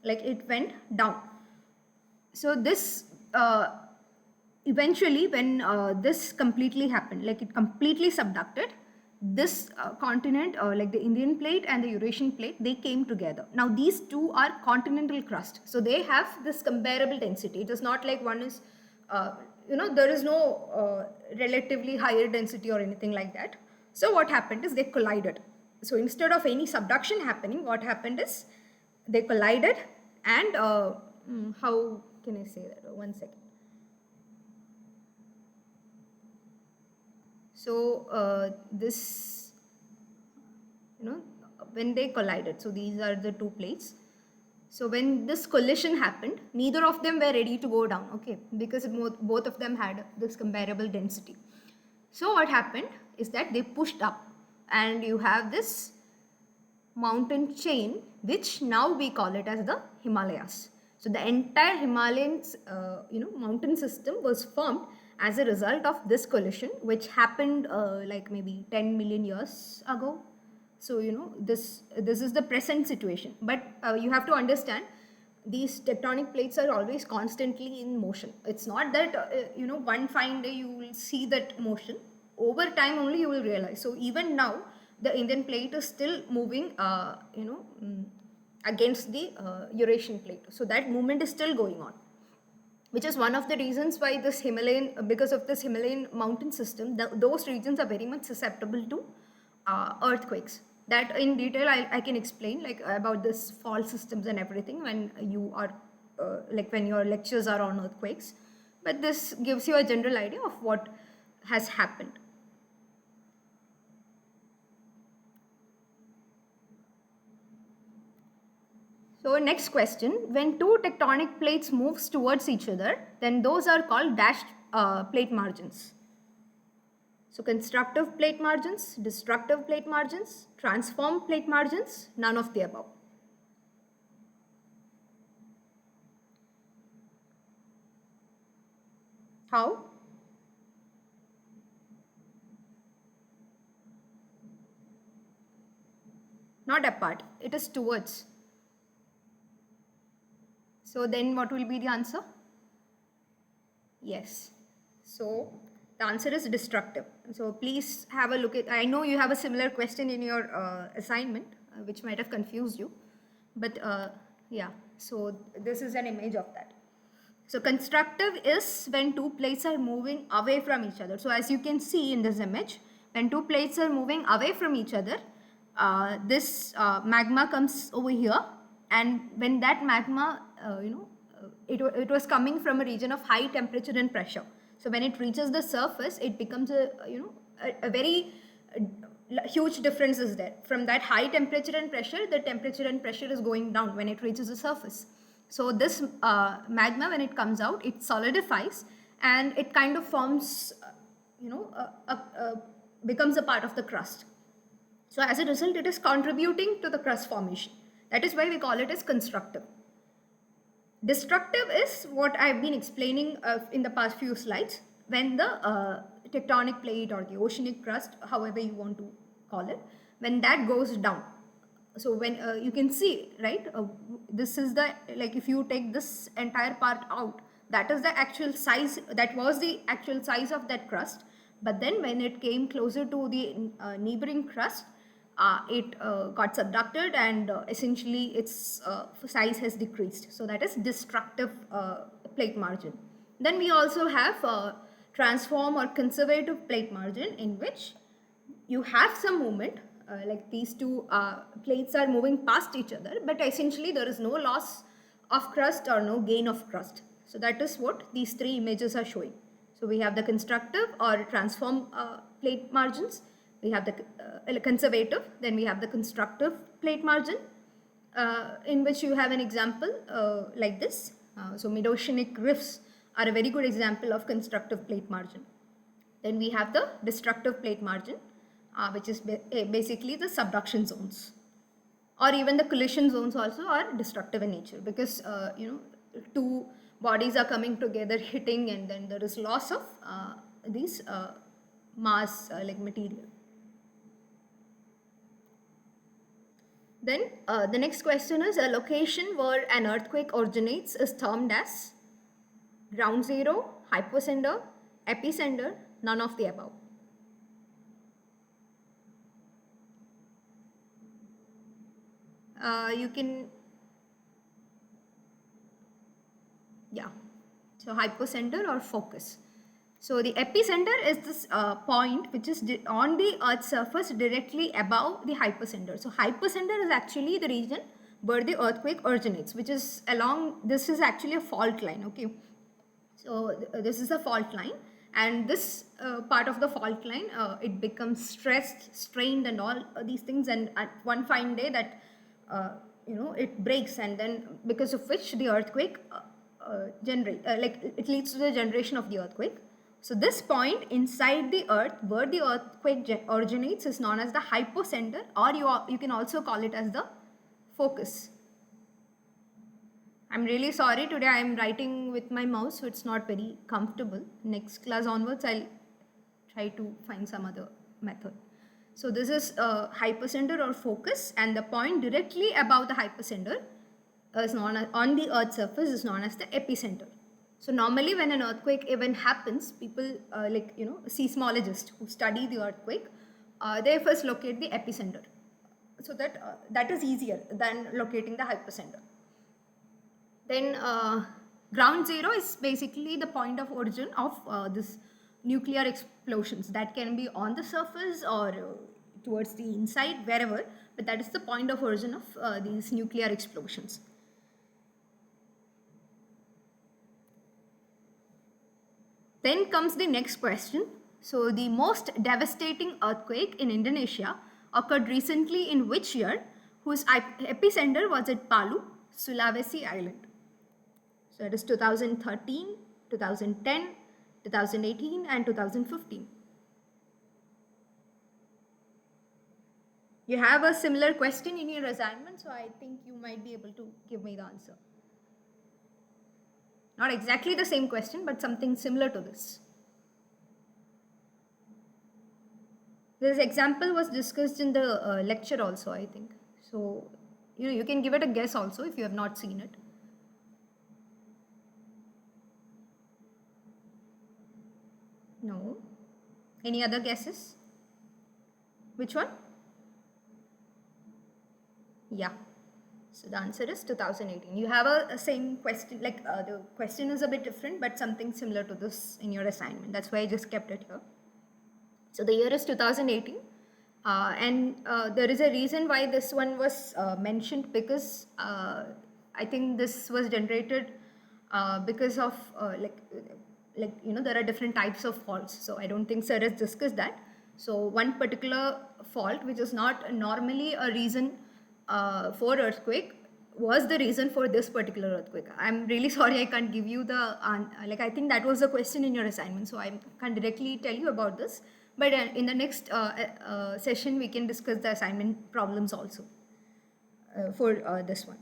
like it went down. So this eventually, when this completely happened, like it completely subducted, this continent, like the Indian plate and the Eurasian plate, they came together. Now these two are continental crust, so they have this comparable density. It is not like one is there is no relatively higher density or anything like that. So what happened is they collided. So instead of any subduction happening, what happened is they collided, and how can I say that? One second. So this, when they collided, so these are the two plates. So when this collision happened, neither of them were ready to go down, okay, because both of them had this comparable density. So what happened is that they pushed up, and you have this mountain chain, which now we call it as the Himalayas. So the entire Himalayan mountain system was formed as a result of this collision, which happened like maybe 10 million years ago. So this is the present situation, but you have to understand, these tectonic plates are always constantly in motion. It's not that one fine day you will see that motion. Over time only you will realize. So even now the Indian plate is still moving against the Eurasian plate. So that movement is still going on, which is one of the reasons why this because of this Himalayan mountain system, those regions are very much susceptible to earthquakes. That in detail I can explain, like about this fault systems and everything, when you are when your lectures are on earthquakes. But this gives you a general idea of what has happened. So next question, when two tectonic plates moves towards each other, then those are called dashed plate margins. So constructive plate margins, destructive plate margins, transform plate margins, none of the above. How? Not apart, it is towards. So then what will be the answer? Yes. So the answer is destructive. So please have a look at, I know you have a similar question in your assignment, which might have confused you. But yeah, so this is an image of that. So constructive is when two plates are moving away from each other. So as you can see in this image, when two plates are moving away from each other, this magma comes over here, and when that magma, it was coming from a region of high temperature and pressure. So when it reaches the surface, it becomes a very huge difference is there. From that high temperature and pressure, the temperature and pressure is going down when it reaches the surface. So this magma, when it comes out, it solidifies, and it kind of forms, becomes a part of the crust. So as a result, it is contributing to the crust formation. That is why we call it as constructive. Destructive is what I've been explaining in the past few slides, when the tectonic plate or the oceanic crust, however you want to call it, when that goes down. So when you can see, right, this is the, like if you take this entire part out, that is the actual size, that was the actual size of that crust. But then when it came closer to the neighboring crust, it got subducted, and essentially its size has decreased. So that is destructive plate margin. Then we also have transform or conservative plate margin, in which you have some movement, like these two plates are moving past each other, but essentially there is no loss of crust or no gain of crust. So that is what these three images are showing. So we have the constructive or transform plate margins, we have the conservative, then we have the constructive plate margin, in which you have an example like this. So mid-oceanic rifts are a very good example of constructive plate margin. Then we have the destructive plate margin, which is basically the subduction zones, or even the collision zones also are destructive in nature, because two bodies are coming together, hitting, and then there is loss of these mass like material. Then the next question is, a location where an earthquake originates is termed as ground zero, hypocenter, epicenter, none of the above. You can, yeah, so hypocenter or focus. So the epicenter is this point which is on the Earth's surface directly above the hypocenter. So hypocenter is actually the region where the earthquake originates, which is along, this is actually a fault line, okay. So this is a fault line, and this part of the fault line, it becomes stressed, strained, and all these things, and at one fine day that it breaks, and then because of which the earthquake like it leads to the generation of the earthquake. So this point inside the earth where the earthquake originates is known as the hypocenter, or you can also call it as the focus. I'm really sorry, today I'm writing with my mouse, so it's not very comfortable. Next class onwards, I'll try to find some other method. So this is hypocenter or focus, and the point directly above the hypocenter is known as, on the Earth's surface, is known as the epicenter. So normally when an earthquake event happens, people seismologists who study the earthquake, they first locate the epicenter, so that that is easier than locating the hypocenter. Then ground zero is basically the point of origin of this nuclear explosions, that can be on the surface or towards the inside, wherever, but that is the point of origin of these nuclear explosions. Then comes the next question. So the most devastating earthquake in Indonesia occurred recently in which year, whose epicenter was at Palu, Sulawesi Island? So it is 2013, 2010, 2018 and 2015. You have a similar question in your assignment, so I think you might be able to give me the answer. Not exactly the same question, but something similar to this. This example was discussed in the lecture also, I think. So, you can give it a guess also if you have not seen it. No. Any other guesses? Which one? Yeah. So the answer is 2018. You have a same question, like the question is a bit different, but something similar to this in your assignment. That's why I just kept it here. So the year is 2018. And there is a reason why this one was mentioned, because I think this was generated because of there are different types of faults. So I don't think sir has discussed that. So one particular fault, which is not normally a reason for earthquake, was the reason for this particular earthquake. I'm really sorry I can't give you the I think that was the question in your assignment, so I can't directly tell you about this. But in the next session, we can discuss the assignment problems also for this one.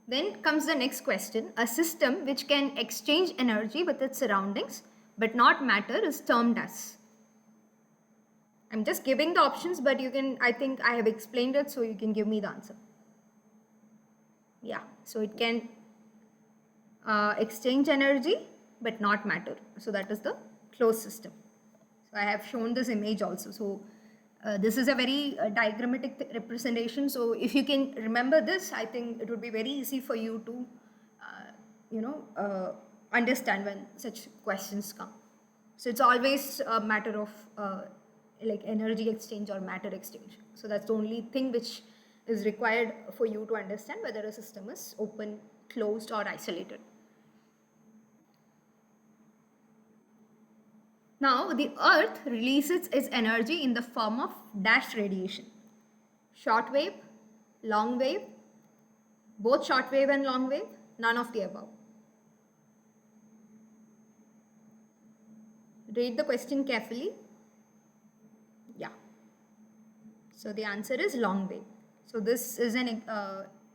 Then comes the next question. A system which can exchange energy with its surroundings but not matter is termed as. I'm just giving the options, but you can, I think I have explained it, so you can give me the answer. Yeah, so it can exchange energy but not matter. So that is the closed system. So I have shown this image also. So this is a very diagrammatic representation. So if you can remember this, I think it would be very easy for you to, understand when such questions come. So it's always a matter of like energy exchange or matter exchange. So that's the only thing which is required for you to understand whether a system is open, closed, or isolated. Now, the Earth releases its energy in the form of dash radiation. Short wave, long wave, both short wave and long wave, none of the above. Read the question carefully. Yeah. So the answer is long wave. So this is an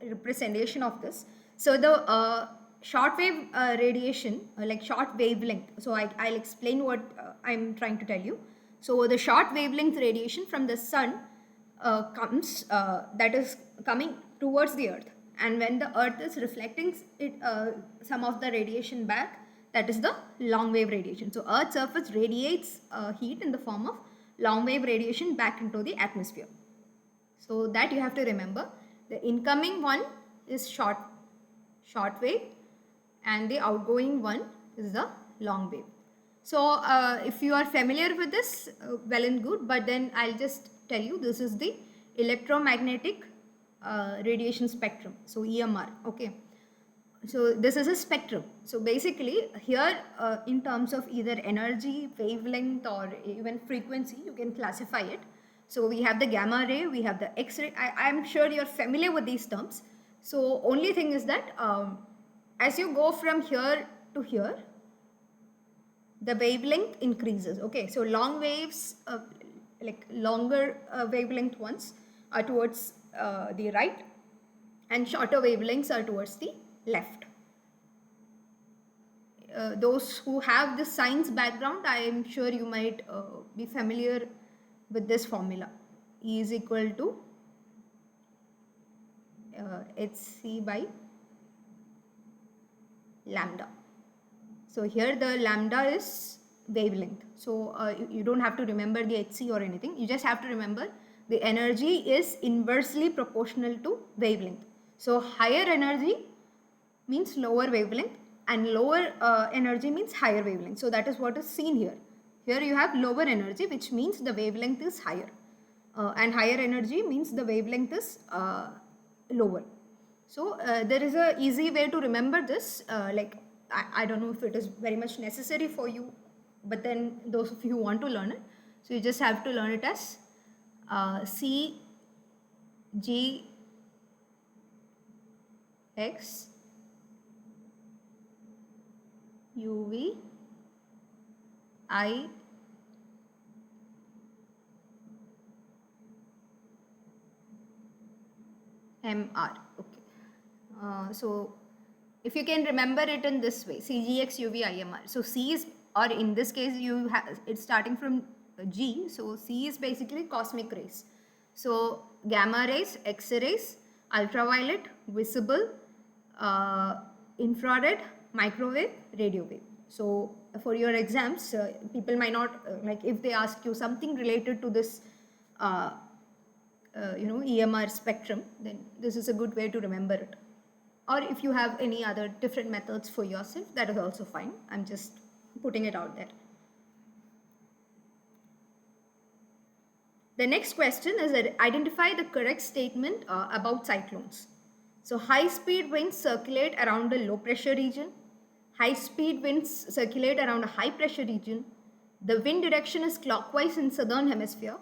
representation of this. So the short wave radiation, like short wavelength. So I'll explain what I'm trying to tell you. So the short wavelength radiation from the sun comes, that is coming towards the earth. And when the earth is reflecting it, some of the radiation back, that is the long wave radiation. So earth's surface radiates heat in the form of long wave radiation back into the atmosphere. So that you have to remember. The incoming one is short wave and the outgoing one is the long wave. So if you are familiar with this, well and good, but then I'll just tell you this is the electromagnetic radiation spectrum. So EMR, okay. So this is a spectrum. So basically here in terms of either energy, wavelength, or even frequency, you can classify it. So we have the gamma ray, we have the X-ray. I'm sure you're familiar with these terms. So only thing is that as you go from here to here, the wavelength increases. Okay, so long waves, like longer wavelength ones are towards the right, and shorter wavelengths are towards the left. Those who have the science background, I am sure you might be familiar with this formula. E is equal to hc by lambda. So here the lambda is wavelength. So you don't have to remember the hc or anything. You just have to remember the energy is inversely proportional to wavelength. So higher energy means lower wavelength, and lower energy means higher wavelength. So that is what is seen here. Here you have lower energy, which means the wavelength is higher, and higher energy means the wavelength is lower. So there is a easy way to remember this. Like I don't know if it is very much necessary for you, but then those of you who want to learn it, so you just have to learn it as C G X UV I MR. Okay. So if you can remember it in this way, CGX UV IMR. So C is, or in this case, you have it's starting from G. So C is basically cosmic rays. So gamma rays, X-rays, ultraviolet, visible, infrared, microwave, radio wave. So for your exams, people might not like if they ask you something related to this EMR spectrum, then this is a good way to remember it. Or if you have any other different methods for yourself, that is also fine. I'm just putting it out there. The next question is that identify the correct statement about cyclones. So high speed winds circulate around a low pressure region. High speed winds circulate around a high pressure region. The wind direction is clockwise in southern hemisphere.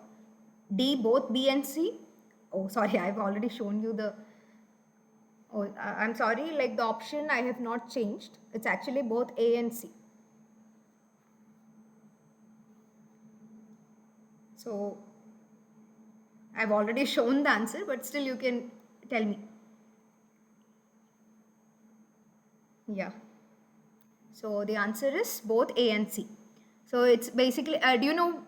D, both B and C. Oh, sorry, I've already shown you the... Oh, I'm sorry, like the option I have not changed. It's actually both A and C. So I've already shown the answer, but still you can tell me. Yeah. So the answer is both A and C. So it's basically, do you know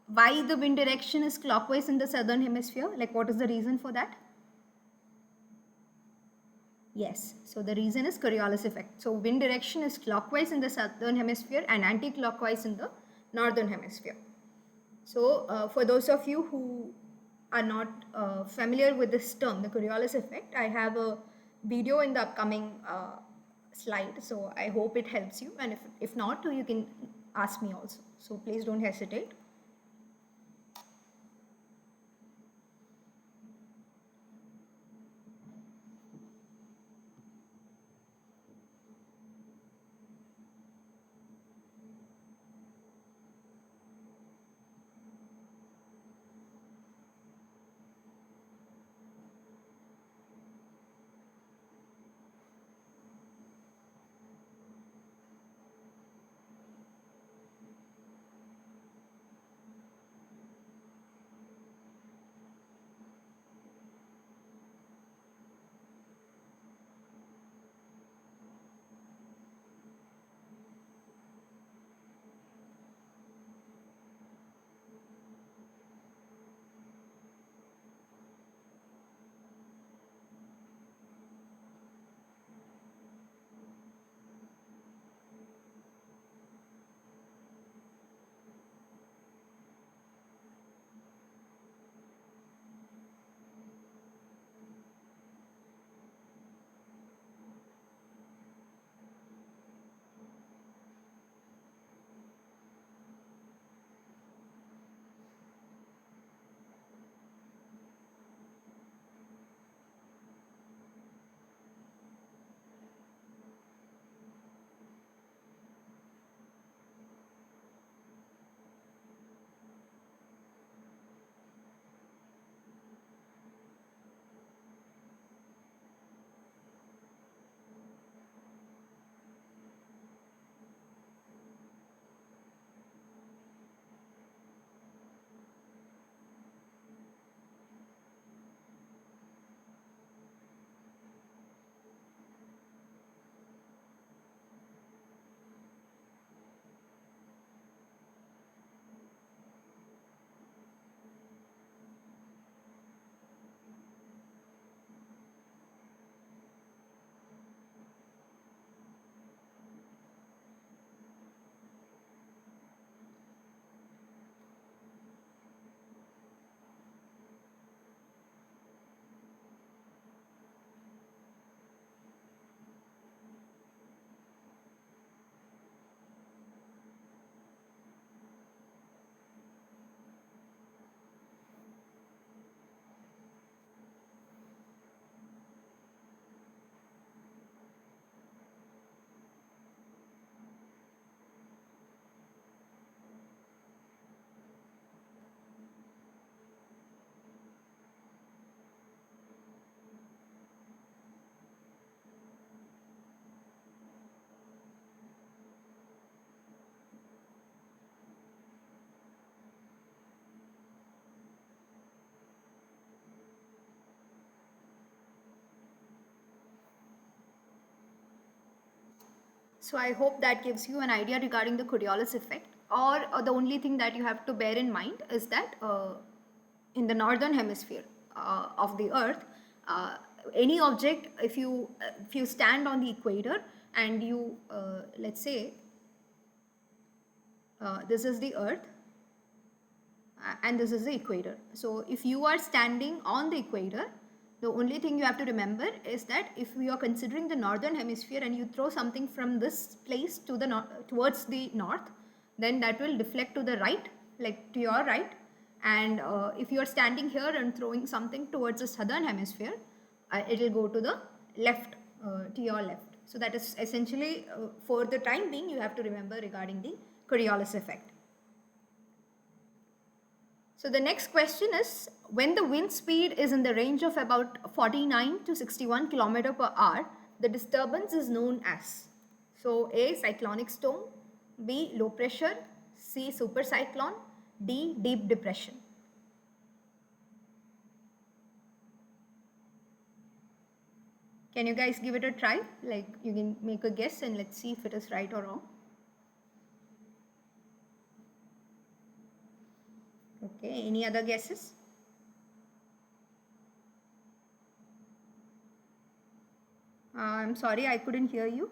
why the wind direction is clockwise in the southern hemisphere? Like what is the reason for that? Yes. So the reason is Coriolis effect. So wind direction is clockwise in the southern hemisphere and anti-clockwise in the northern hemisphere. So for those of you who are not familiar with this term, the Coriolis effect, I have a video in the upcoming slide. So I hope it helps you. And if not, you can ask me also. So please don't hesitate. So I hope that gives you an idea regarding the Coriolis effect. Or the only thing that you have to bear in mind is that in the northern hemisphere of the Earth, uh, any object, if you stand on the equator and you let's say this is the Earth and this is the equator. So if you are standing on the equator, the only thing you have to remember is that if we are considering the northern hemisphere and you throw something from this place to the towards the north, then that will deflect to the right, like to your right. And if you are standing here and throwing something towards the southern hemisphere, it will go to the left, to your left. So that is essentially, for the time being, you have to remember regarding the Coriolis effect. So the next question is, when the wind speed is in the range of about 49 to 61 km per hour, the disturbance is known as. So A, cyclonic storm, B, low pressure, C, supercyclone, D. Deep depression. Can you guys give it a try? Like you can make a guess and let's see if it is right or wrong. Okay, any other guesses? I'm sorry, I couldn't hear you.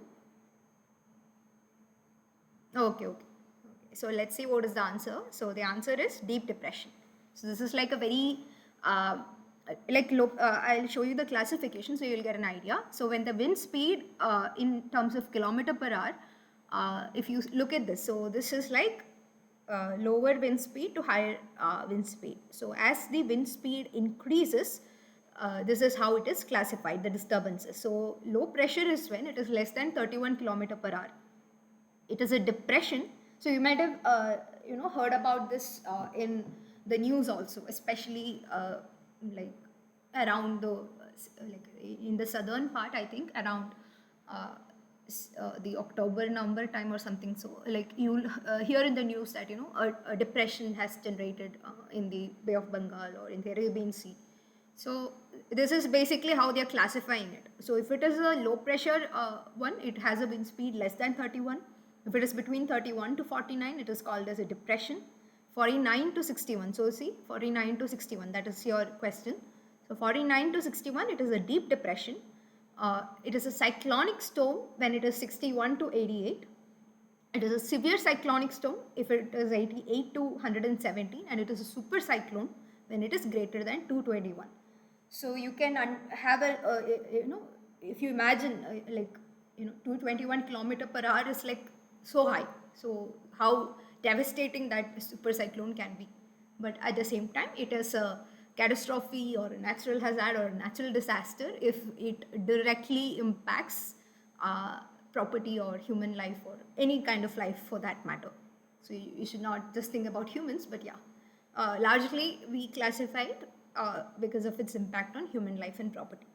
Okay. So let's see what is the answer. So the answer is deep depression. So this is like a very like look. I'll show you the classification so you'll get an idea. So when the wind speed in terms of kilometer per hour, if you look at this, so this is like lower wind speed to higher wind speed. So as the wind speed increases, this is how it is classified, the disturbances. So low pressure is when it is less than 31 kilometer per hour. It is a depression. So you might have heard about this in the news also, especially like around the like in the southern part, I think around uh, the October November time or something. So like you'll hear in the news that a depression has generated in the Bay of Bengal or in the Arabian Sea. So this is basically how they are classifying it. So if it is a low pressure one, it has a wind speed less than 31. If it is between 31 to 49, it is called as a depression. 49 to 61. So see, 49 to 61, that is your question. So 49 to 61, it is a deep depression. It is a cyclonic storm when it is 61 to 88. It is a severe cyclonic storm if it is 88 to 117, and it is a super cyclone when it is greater than 221. So you can have a if you imagine 221 kilometer per hour is like so high. So how devastating that super cyclone can be. But at the same time, it is a catastrophe or a natural hazard or a natural disaster if it directly impacts property or human life or any kind of life for that matter. So you should not just think about humans, but yeah, largely we classify it because of its impact on human life and property.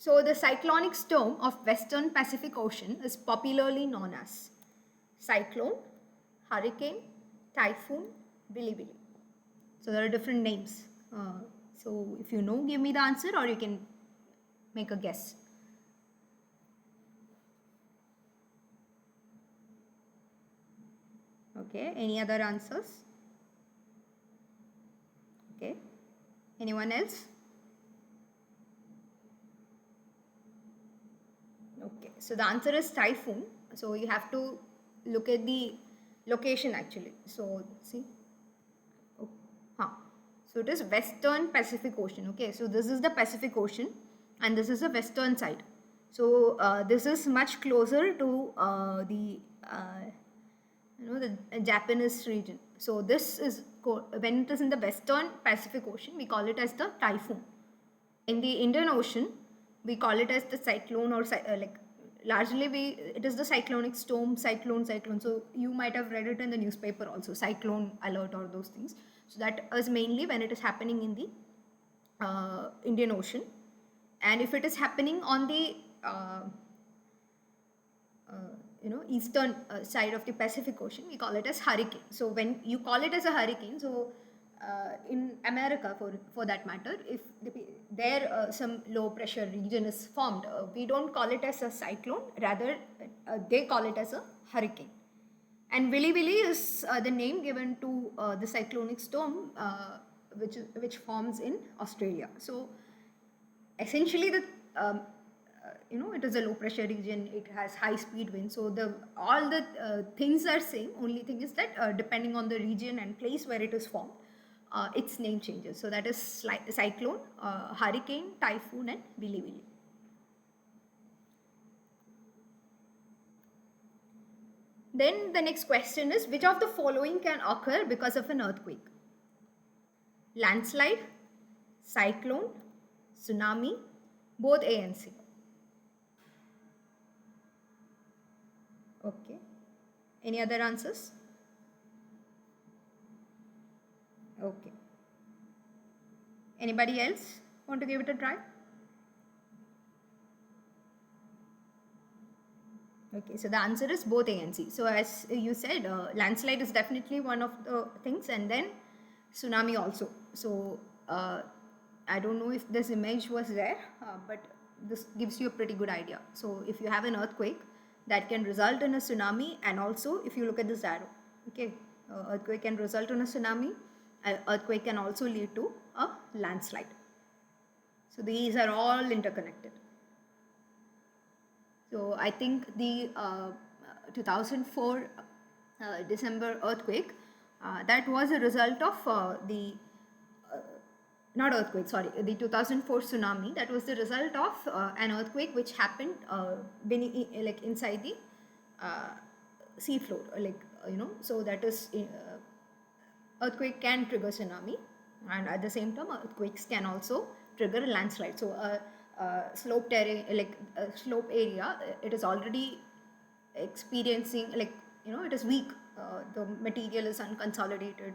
So the cyclonic storm of Western Pacific Ocean is popularly known as cyclone, hurricane, typhoon, bilibili. So there are different names. So if you know, give me the answer or you can make a guess. Okay, any other answers? Okay, anyone else? Okay, so the answer is typhoon. So you have to look at the location actually. So see, oh, huh. So it is Western Pacific Ocean. Okay, so this is the Pacific Ocean, and this is the western side. So this is much closer to the Japanese region. So this is when it is in the Western Pacific Ocean, we call it as the typhoon. In the Indian Ocean, we call it as the cyclone or like largely it is the cyclonic storm, cyclone. So you might have read it in the newspaper also, cyclone alert or those things. So that is mainly when it is happening in the Indian Ocean, and if it is happening on the eastern side of the Pacific Ocean, we call it as hurricane. So when you call it as a hurricane, so in America for that matter, if there some low pressure region is formed, we don't call it as a cyclone, rather they call it as a hurricane. And Willy Willy is the name given to the cyclonic storm which forms in Australia. So essentially it is a low pressure region, it has high speed wind, so all the things are same, only thing is that depending on the region and place where it is formed, its name changes. So that is cyclone, hurricane, typhoon and Willy Willy. Then the next question is, which of the following can occur because of an earthquake? Landslide, cyclone, tsunami, both A and C. Okay. Any other answers? Okay. Anybody else want to give it a try? Okay, so the answer is both A and C. So as you said, landslide is definitely one of the things, and then tsunami also. So I don't know if this image was there, but this gives you a pretty good idea. So if you have an earthquake, that can result in a tsunami, and also if you look at this arrow, okay, earthquake can result in a tsunami. Earthquake can also lead to a landslide. So these are all interconnected. So I think the 2004 December earthquake, that was a result of the not earthquake, sorry, the 2004 tsunami. That was the result of an earthquake which happened like inside the uh, sea floor, so that is earthquake can trigger tsunami, and at the same time earthquakes can also trigger a landslide. So slope terrain, like slope area, it is already experiencing, like, it is weak, the material is unconsolidated,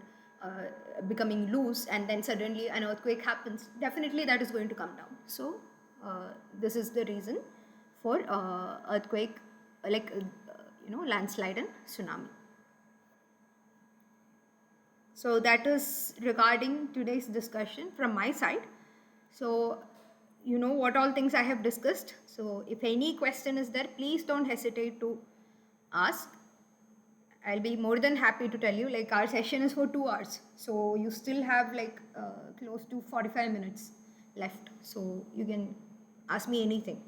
becoming loose, and then suddenly an earthquake happens, definitely that is going to come down. So this is the reason for earthquake, landslide and tsunami. So that is regarding today's discussion from my side. So you know what all things I have discussed. So if any question is there, please don't hesitate to ask. I'll be more than happy to tell you. Like, our session is for 2 hours, so you still have like close to 45 minutes left. So you can ask me anything,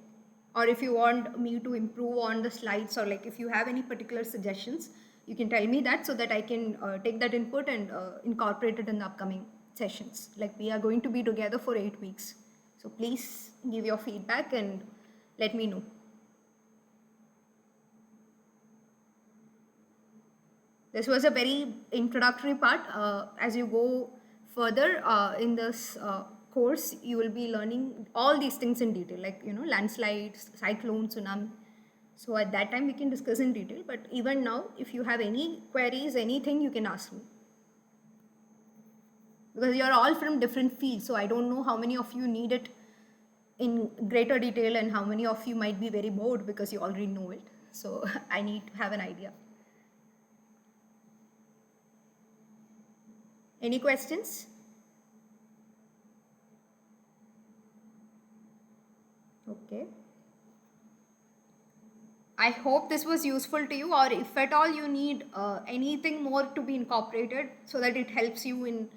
or if you want me to improve on the slides, or like if you have any particular suggestions, you can tell me that, so that I can take that input and incorporate it in the upcoming sessions. Like, we are going to be together for 8 weeks, so please give your feedback and let me know. This was a very introductory part. As you go further in this course, you will be learning all these things in detail, like, landslides, cyclones, tsunami. So at that time we can discuss in detail. But even now, if you have any queries, anything, you can ask me. Because you're all from different fields, so I don't know how many of you need it in greater detail, and how many of you might be very bored because you already know it. So I need to have an idea. Any questions? Okay. I hope this was useful to you, or if at all you need anything more to be incorporated, so that it helps you in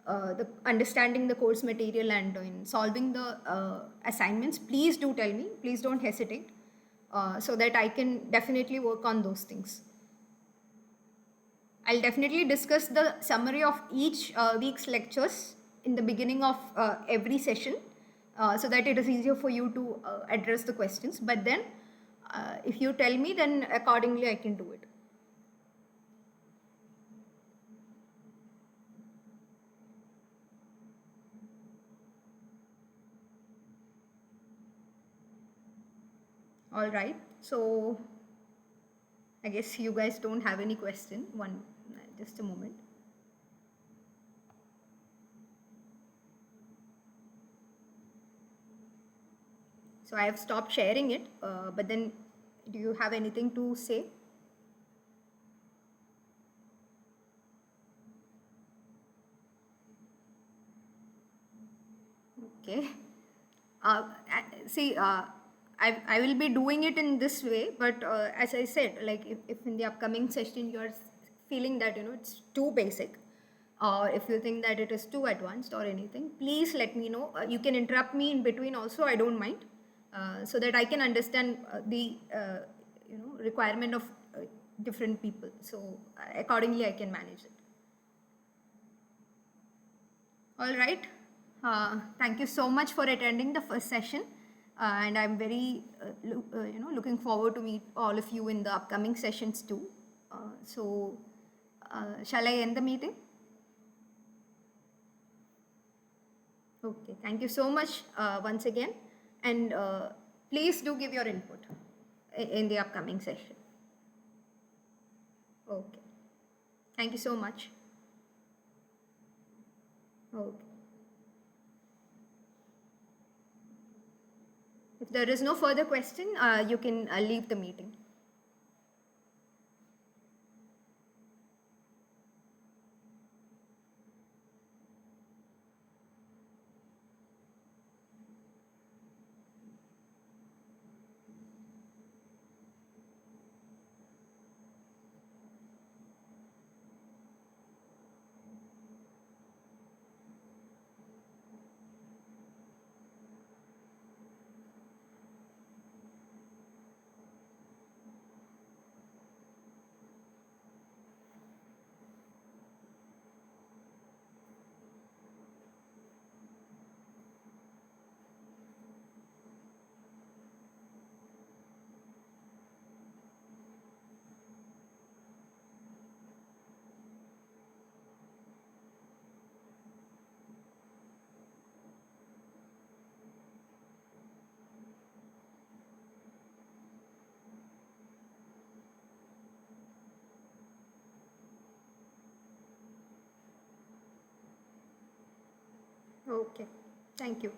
the understanding the course material and in solving the assignments, please do tell me. Please don't hesitate, so that I can definitely work on those things. I'll definitely discuss the summary of each week's lectures in the beginning of every session, so that it is easier for you to address the questions. But then, if you tell me, then accordingly I can do it. All right. So I guess you guys don't have any question. Just a moment. So I have stopped sharing it, but then do you have anything to say? Okay. See, I will be doing it in this way, but as I said, like, if in the upcoming session you are feeling that, it's too basic, or if you think that it is too advanced or anything, please let me know. You can interrupt me in between also, I don't mind, so that I can understand the requirement of different people. So accordingly I can manage it. All right. Thank you so much for attending the first session, and I'm very, looking forward to meet all of you in the upcoming sessions too. Shall I end the meeting? Okay. Thank you so much once again, and please do give your input in the upcoming session. Okay. Thank you so much. Okay. If there is no further question, you can leave the meeting. Okay. Thank you.